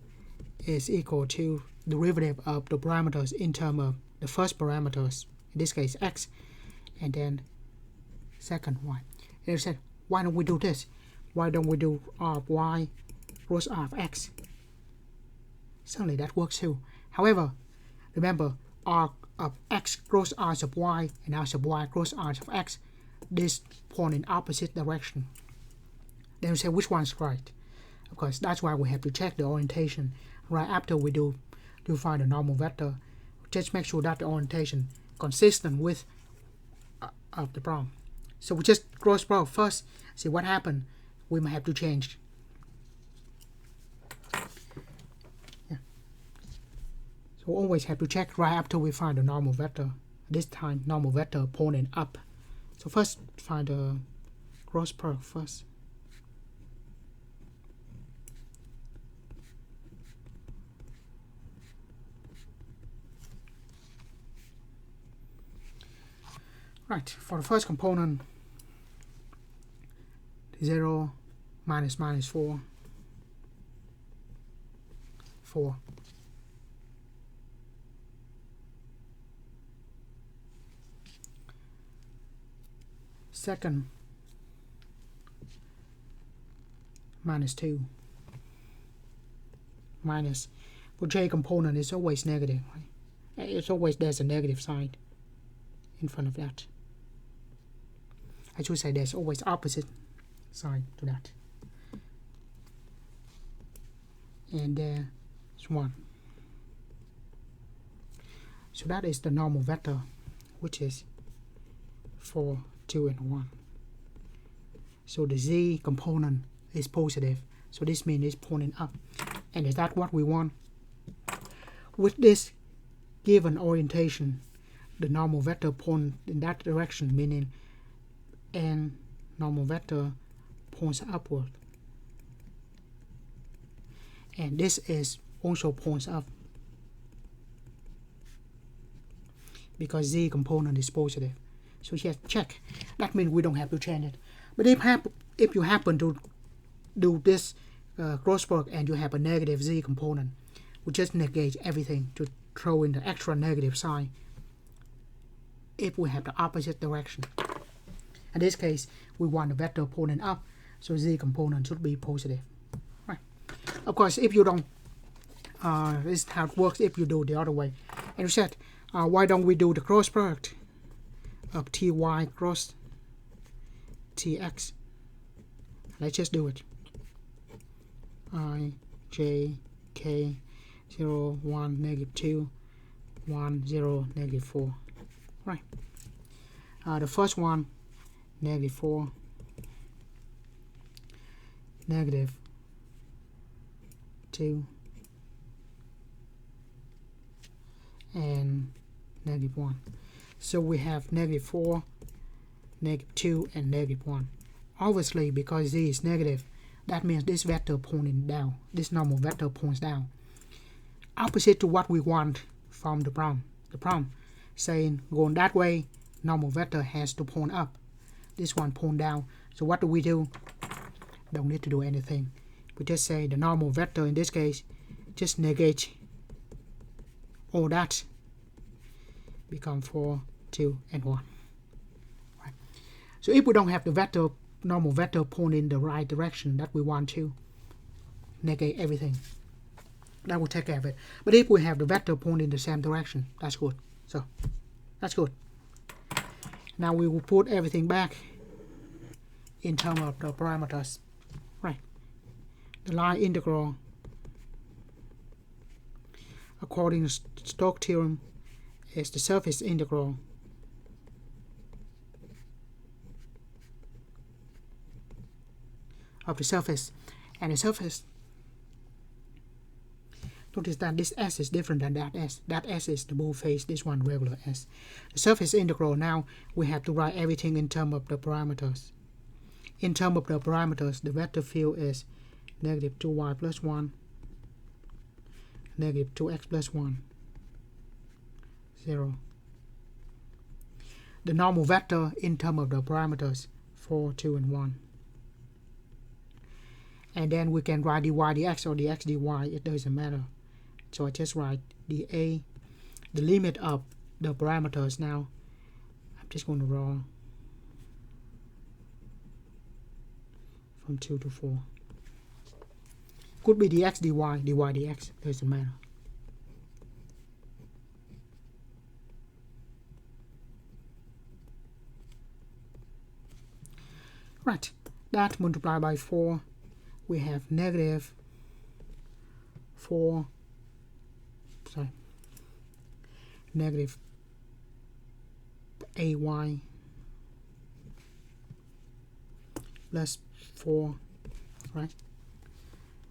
is equal to derivative of the parameters in terms of the first parameters, in this case x, and then second y. And they said, why don't we do this? Why don't we do r of y cross r of x? Certainly that works too. However, remember, r of x cross r sub y and r sub y cross r sub x, this point in opposite direction. Then we say which one is right. Of course, that's why we have to check the orientation right after we do find the normal vector. Just make sure that the orientation consistent with of the problem. So we just cross product first, see what happened. We might have to change. We always have to check right after we find the normal vector. This time, normal vector pointing up. So first, find the cross product first. Right, for the first component, 0 minus minus 4, 4. Second, minus 2. Minus, for j component, it's always negative. Right? It's always, there's a negative sign in front of that. I should say there's always opposite sign to that. And there's 1. So that is the normal vector, which is 4, 2 and 1. So the z component is positive. So this means it's pointing up. And is that what we want? With this given orientation, the normal vector points in that direction, meaning n normal vector points upward. And this is also points up, because z component is positive. So here, check. That means we don't have to change it. But if you happen to do this cross product and you have a negative z component, we just negate everything to throw in the extra negative sign if we have the opposite direction. In this case, we want the vector pointing up, so z component should be positive. Right. Of course, if you don't, this is how it works if you do the other way. And we said, why don't we do the cross product of ty cross tx? Let's just do it. I, j, k, 0, 1, negative 2, 1, 0, negative 4. Right. The first one, negative 4, negative 2, and negative 1. So we have negative 4, negative 2, and negative 1. Obviously, because z is negative, that means this vector pointing down. This normal vector points down. Opposite to what we want from the problem. The problem saying going that way, normal vector has to point up. This one point down. So what do? Don't need to do anything. We just say the normal vector in this case, just negate all that. Become 4, 2, and 1. Right. So if we don't have the vector, normal vector pointing in the right direction that we want to, negate everything. That will take care of it. But if we have the vector pointing in the same direction, that's good. So that's good. Now we will put everything back in terms of the parameters. Right. The line integral according to Stoke Theorem is the surface integral of the surface. And the surface, notice that this s is different than that s. That s is the bold face, this one regular s. The surface integral, now we have to write everything in terms of the parameters. In terms of the parameters, the vector field is negative 2y plus 1, negative 2x plus 1, 0. The normal vector in terms of the parameters, 4, 2, and 1. And then we can write dy dx or dx dy, it doesn't matter. So I just write dA, the limit of the parameters now. I'm just going to draw from 2 to 4. Could be dx dy, dy dx, doesn't matter. Right, that multiplied by 4, we have negative 4, negative ay plus 4, right?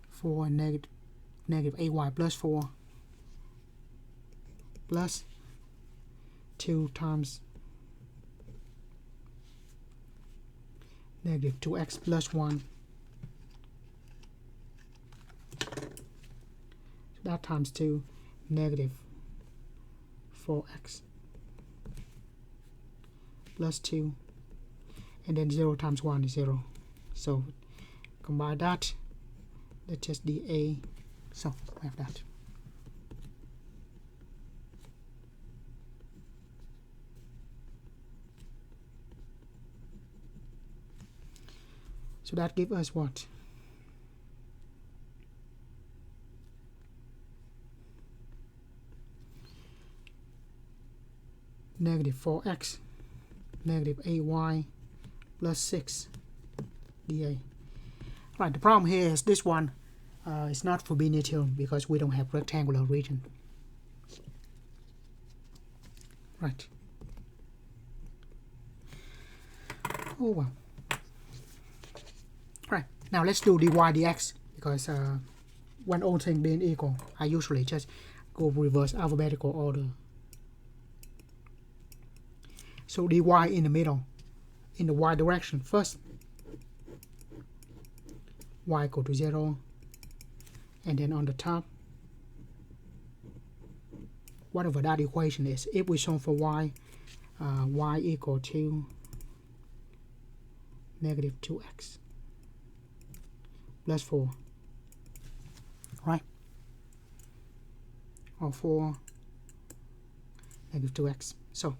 4 and negative ay plus 4 plus 2 times negative 2x plus 1. So that times 2, negative 4x plus 2, and then 0 times 1 is 0. So combine that, that's just dA. So we have that. So that gives us what? Negative 4x, negative ay plus 6 dA. Right, the problem here is this one is not for Parameterize theorem because we don't have rectangular region. Right. Oh well. Right, now let's do dy dx, because when all things being equal, I usually just go reverse alphabetical order. So dy in the middle, in the y direction first, y equal to 0, and then on the top, whatever that equation is, if we solve for y, y equal to negative 2x plus 4, right? Or 4 negative 2x. So in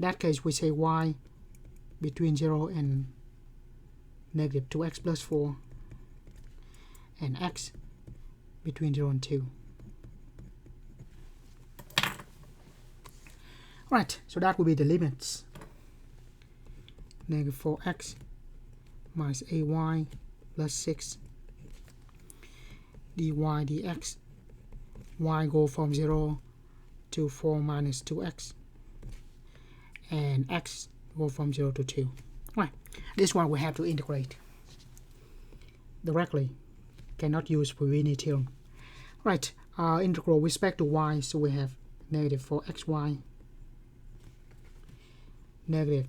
that case, we say y between 0 and negative 2x plus 4, and x between 0 and 2. Right, so that will be the limits. Negative 4x minus ay plus 6 dy dx. Y go from 0 to 4 minus 2x, and x go from 0 to 2. Right, this one we have to integrate directly, cannot use Parameterize theorem. Right, integral with respect to y, so we have negative 4xy, negative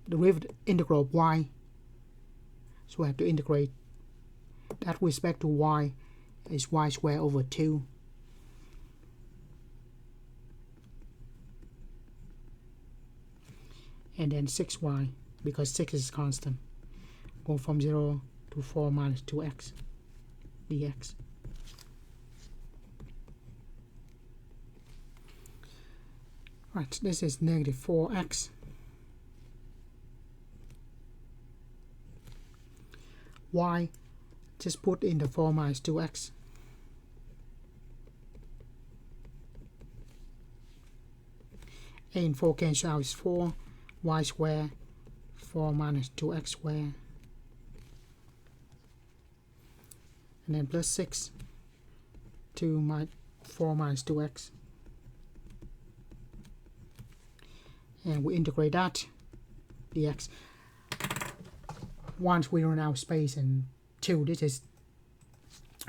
derivative integral of y, so we have to integrate that with respect to y is y squared over 2 and then 6y, because 6 is constant, go from 0 to 4 minus 2x dx. Right, this is negative 4x y, just put in the 4 minus 2x, a and 4 cancel out is 4, y squared 4 minus 2x squared, and then plus 6 to 4 minus 2x, and we integrate that dx. Once we run out of space, and 2, this is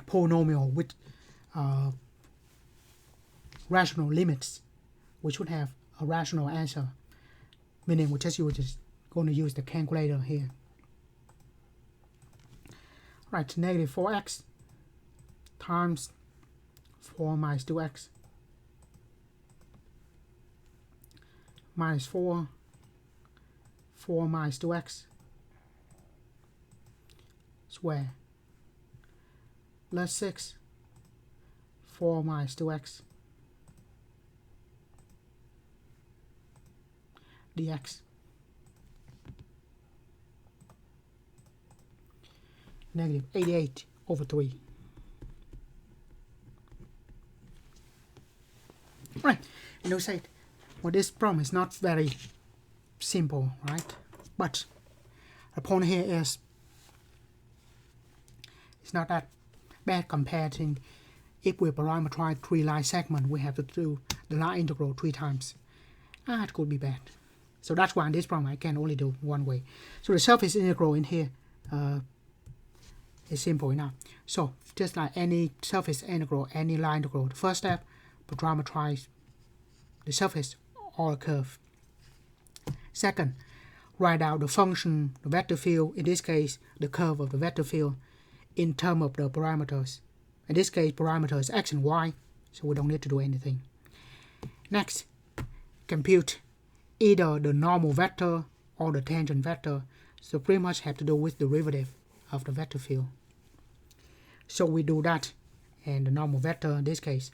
polynomial with rational limits, we should have a rational answer, meaning we just going to use the calculator here. Right, negative 4x times 4 minus 2x minus 4 minus 2x square plus 6 4 minus 2x dx. Negative 88 over 3. Right, you know, say, well, this problem is not very simple, right? But the point here is it's not that bad compared to if we parameterize 3 line segment, we have to do the line integral 3 times. It could be bad. So that's why in this problem I can only do one way. So the surface integral in here is simple enough. So just like any surface integral, any line integral, the first step, parameterize the surface or a curve. Second, write out the function, the vector field, in this case the curve of the vector field, in terms of the parameters. In this case parameters x and y, so we don't need to do anything. Next, compute either the normal vector or the tangent vector, so pretty much have to do with derivative of the vector field. So we do that, and the normal vector in this case.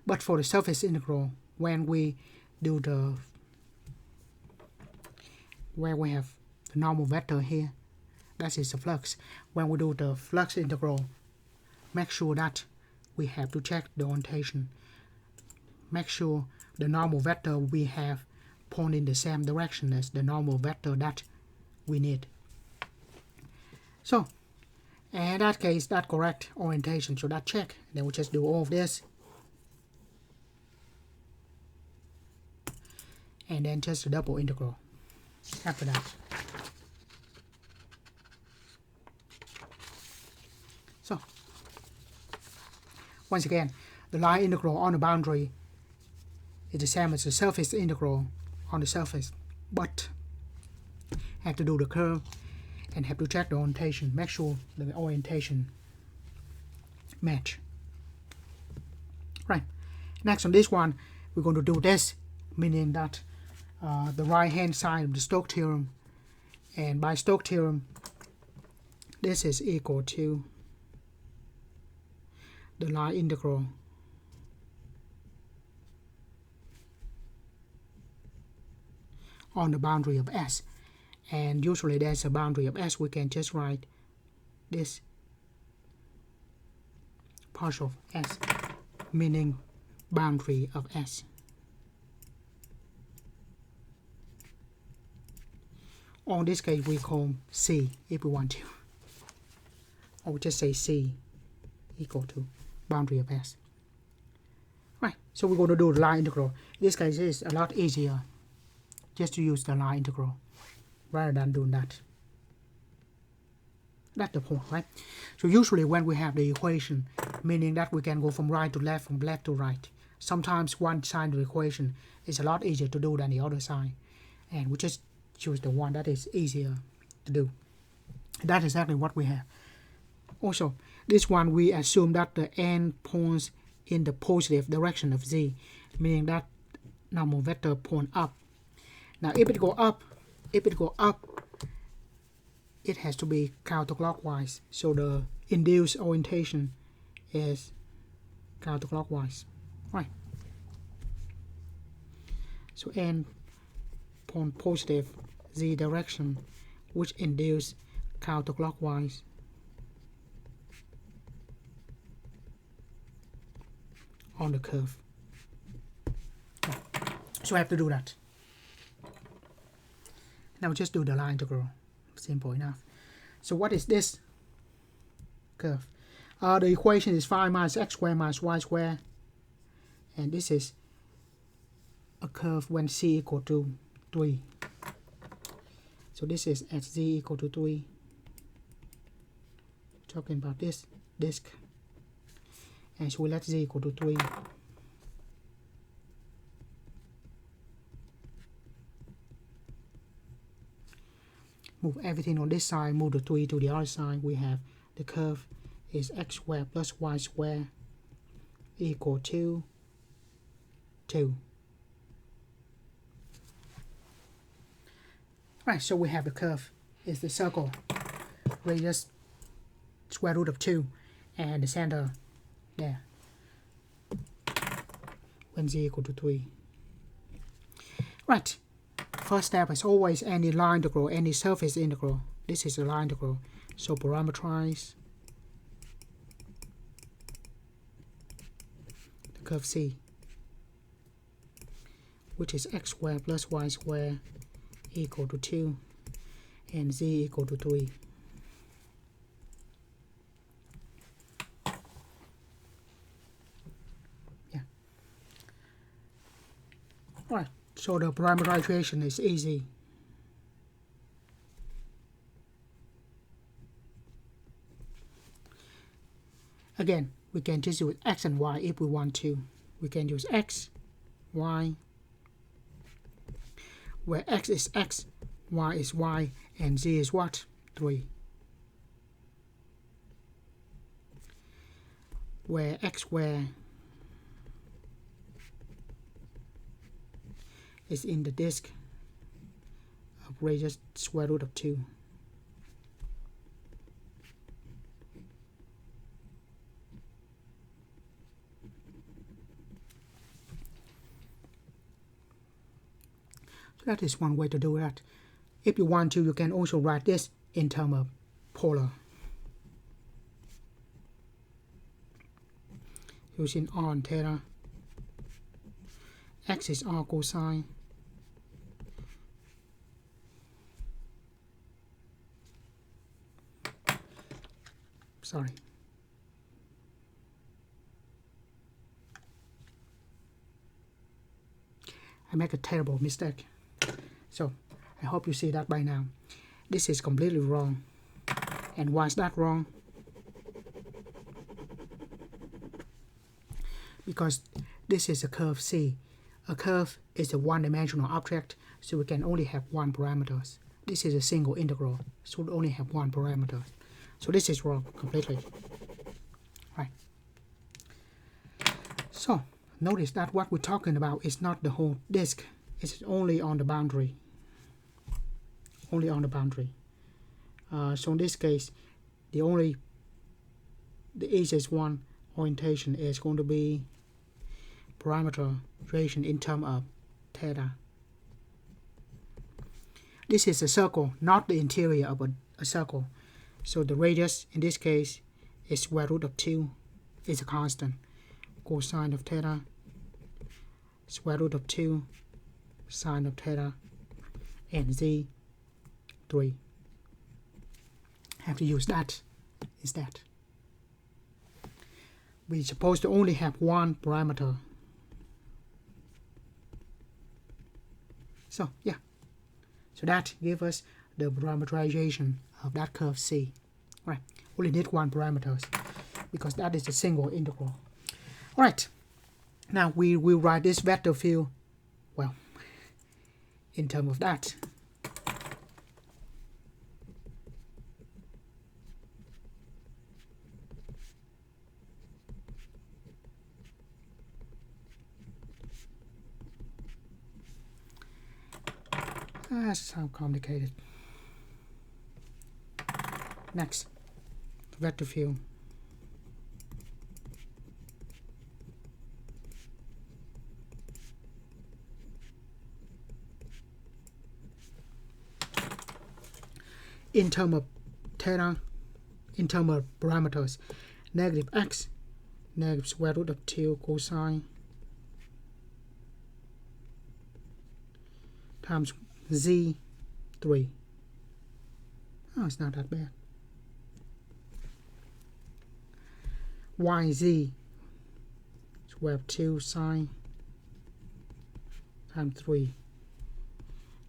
But for the surface integral, when we do where we have the normal vector here, that is the flux. When we do the flux integral, make sure that we have to check the orientation. Make sure the normal vector we have point in the same direction as the normal vector that we need. So, in that case, that correct orientation, so that check. Then we just do all of this. And then just a double integral after that. Once again, the line integral on the boundary is the same as the surface integral on the surface, but have to do the curve and have to check the orientation, make sure the orientation match. Right. Next on this one, we're going to do this, meaning that the right hand side of the Stoke Theorem, and by Stoke Theorem, this is equal to the line integral on the boundary of S. And usually there's a boundary of S, we can just write this partial of S, meaning boundary of S. On this case, we call C if we want to. Or we just say C equal to boundary of S. Right, so we're going to do the line integral. In this case, it's a lot easier just to use the line integral rather than doing that. That's the point, right? So usually when we have the equation, meaning that we can go from right to left, from left to right, sometimes one side of the equation is a lot easier to do than the other side. And we just choose the one that is easier to do. That's exactly what we have. Also, this one we assume that the n points in the positive direction of z, meaning that normal vector point up. Now if it go up, it has to be counterclockwise. So the induced orientation is counterclockwise. Right. So n point positive z direction, which induce counterclockwise. On the curve. So I have to do that. Now just do the line integral. Simple enough. So what is this curve? The equation is 5 minus x squared minus y squared. And this is a curve when c equal to 3. So this is at z equal to 3. Talking about this disk. And so we let z equal to 3. Move everything on this side, move the 3 to the other side. We have the curve is x squared plus y squared equal to 2. Right, so we have the curve is the circle, radius square root of 2, and the center there, when z equal to 3. Right, first step is always any line integral, any surface integral. This is a line integral, so parameterize the curve C, which is x squared plus y squared equal to 2, and z equal to 3. Right, so the parameterization is easy. Again, we can just use x and y if we want to. We can use x, y, where x is x, y is y, and z is what? 3. Where x squared is in the disk of radius square root of 2. So that is one way to do that. If you want to, you can also write this in terms of polar. Using r and theta. X is r cosine. Sorry. I make a terrible mistake. So, I hope you see that by now. This is completely wrong. And why is that wrong? because this is a curve C. A curve is a one-dimensional object, so we can only have one parameter. This is a single integral, so we only have one parameter. So this is wrong completely. Right. So notice that what we're talking about is not the whole disk. It's only on the boundary. Only on the boundary. So in this case, the easiest one orientation is going to be parameterization in terms of theta. This is a circle, not the interior of a circle. So the radius in this case is square root of 2, is a constant. Cosine of theta, square root of 2, sine of theta, and z 3. Have to use that instead. We're supposed to only have one parameter. So yeah, so that gives us the parameterization of that curve C. Right, only need one parameter because that is a single integral. All right, now we will write this vector field, well, in terms of that. That's how complicated. Next, vector field. In terms of theta, in terms of parameters, negative x, negative square root of 2 cosine times z 3. Oh, it's not that bad. yz square root of 2 sine times 3.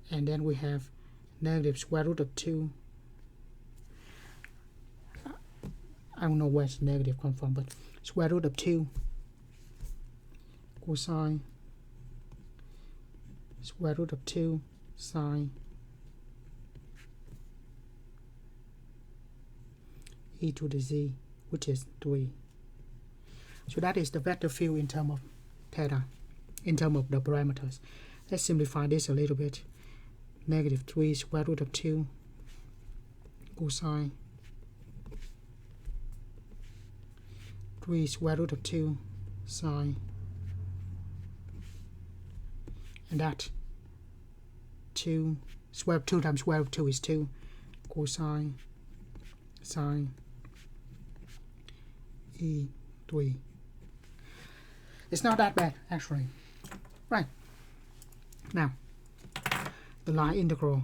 And then we have negative square root of 2. I don't know where the negative comes from, but square root of 2 cosine square root of 2 sine e to the z, which is 3. So that is the vector field in terms of theta, in terms of the parameters. Let's simplify this a little bit. Negative 3 square root of 2 cosine 3 square root of 2 sine, and that 2 square root of 2 times square root of 2 is 2 cosine sine e3. It's not that bad actually. Right, now the line integral,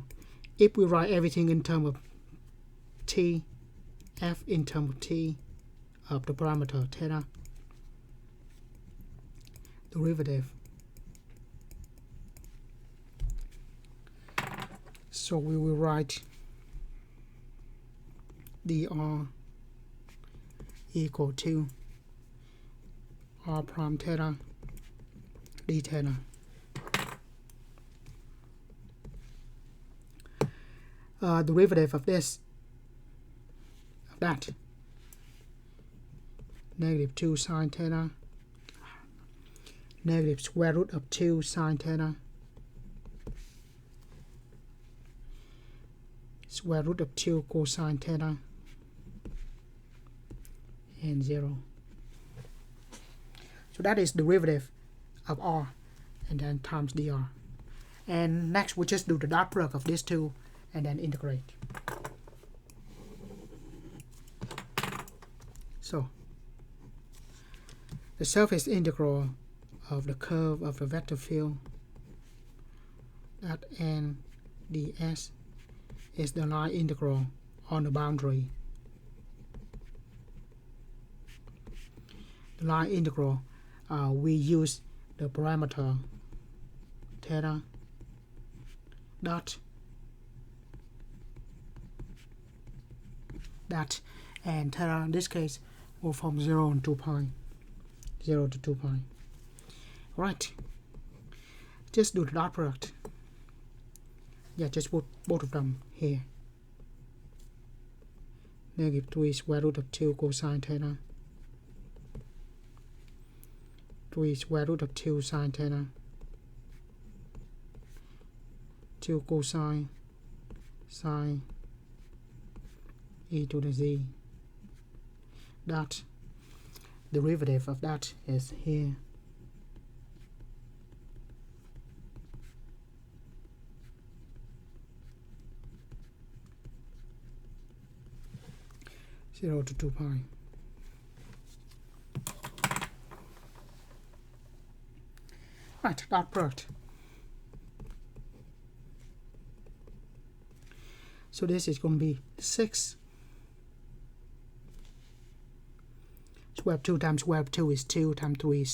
if we write everything in terms of t, f in terms of t of the parameter theta, derivative, so we will write dr equal to r prime theta d theta. Derivative of this, of that, negative 2 sine theta, negative square root of 2 sine theta, square root of 2 cosine theta, and 0. So that is derivative of r, and then times dr. And next we just do the dot product of these two and then integrate. So the surface integral of the curve of the vector field that n ds is the line integral on the boundary. The line integral, we use the parameter theta dot that, and theta in this case will from 0 and 2 pi. 0 to 2 pi. Right. Just do the dot product. Yeah, just put both of them here. Negative 3 square root of 2 cosine theta. 3 square root of 2 sine theta. 2 cosine sine e to the z. That derivative of that is here. Zero to 2 pi. Right, dot product. So this is going to be 6. Square root of 2 times square root of 2 is 2 times 3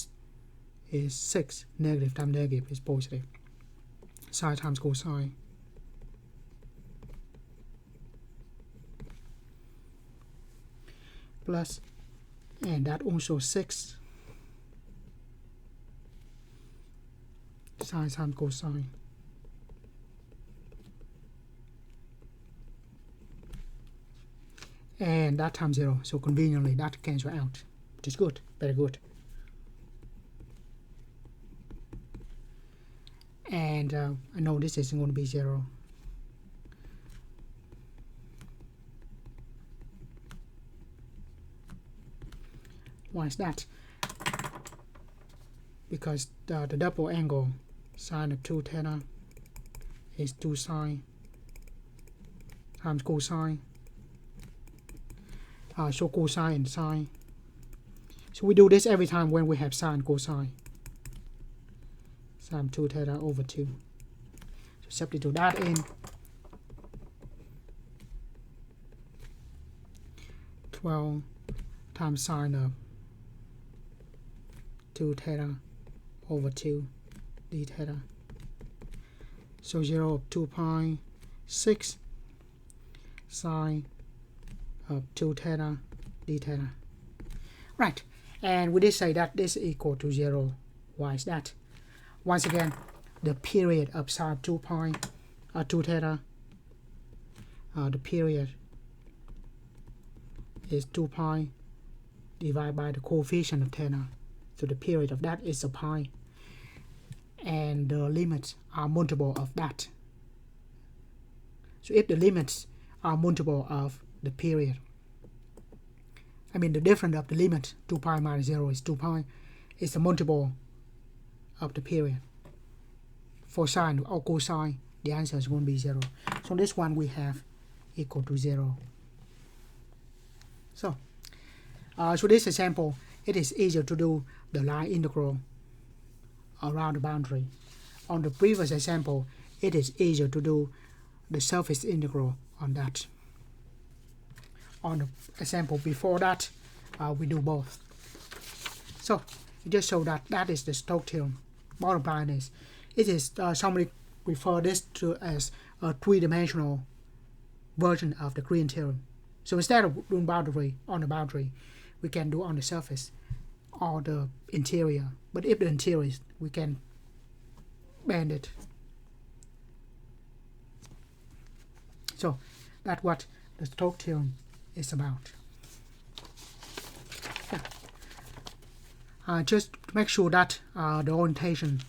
is 6. Negative times negative is positive. Sine times cosine. Plus, and that also 6. Sine times cosine. And that times 0, so conveniently that cancels out, which is good, very good. And I know this isn't going to be 0. Why is that? Because the double angle sine of 2 theta is 2 sine times cosine. So cosine and sine. So we do this every time when we have sine cosine. Sine 2 theta over 2. So substitute that in. 12 times sine of 2 theta over 2 d theta. So 0 of 2 pi 6 sine of 2 theta d theta. Right, and we did say that this is equal to 0. Why is that? Once again, the period of sine 2 pi 2 theta, the period is 2 pi divided by the coefficient of theta. So the period of that is a pi, and the limits are multiple of that. So if the limits are multiple of the period, I mean the difference of the limit 2 pi minus 0 is 2 pi, is a multiple of the period. For sine or cosine, the answer is going to be 0. So this one we have equal to 0. So this example, it is easier to do the line integral around the boundary. On the previous example, it is easier to do the surface integral on that. On the example before that, we do both. So it just show that that is the Stoke Theorem. Bottom line is, it is somebody refer this to as a three-dimensional version of the Green theorem. So instead of doing boundary on the boundary, we can do on the surface or the interior. But if the interior is, we can bend it. So that's what the Stoke Theorem is about. Yeah. Just to make sure that the orientation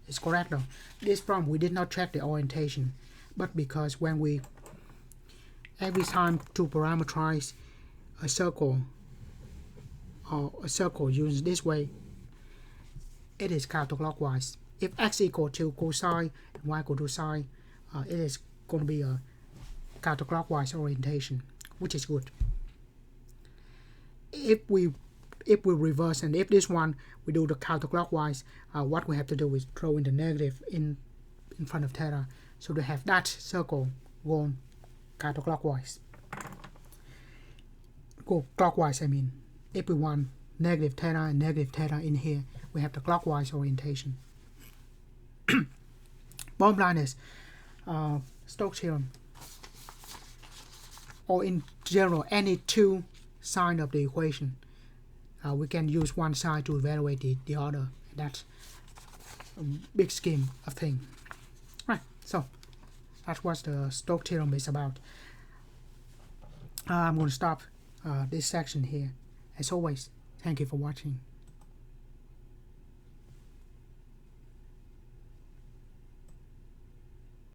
is correct though. This problem we did not check the orientation, but because when we every time to parameterize a circle or a circle used this way, it is counterclockwise. If x equal to cosine and y equal to sine, it is going to be a counterclockwise orientation, which is good. If we reverse, and if this one we do the counterclockwise, what we have to do is throw in the negative in front of theta, so to have that circle going counterclockwise. Go clockwise, I mean. If we want negative theta and negative theta in here, we have the clockwise orientation. Bottom line is, Stoke's theorem, or in general any two sides of the equation, we can use one side to evaluate the other. That's a big scheme of thing. Right, so that's what the Stoke Theorem is about. I'm going to stop this section here. As always, thank you for watching.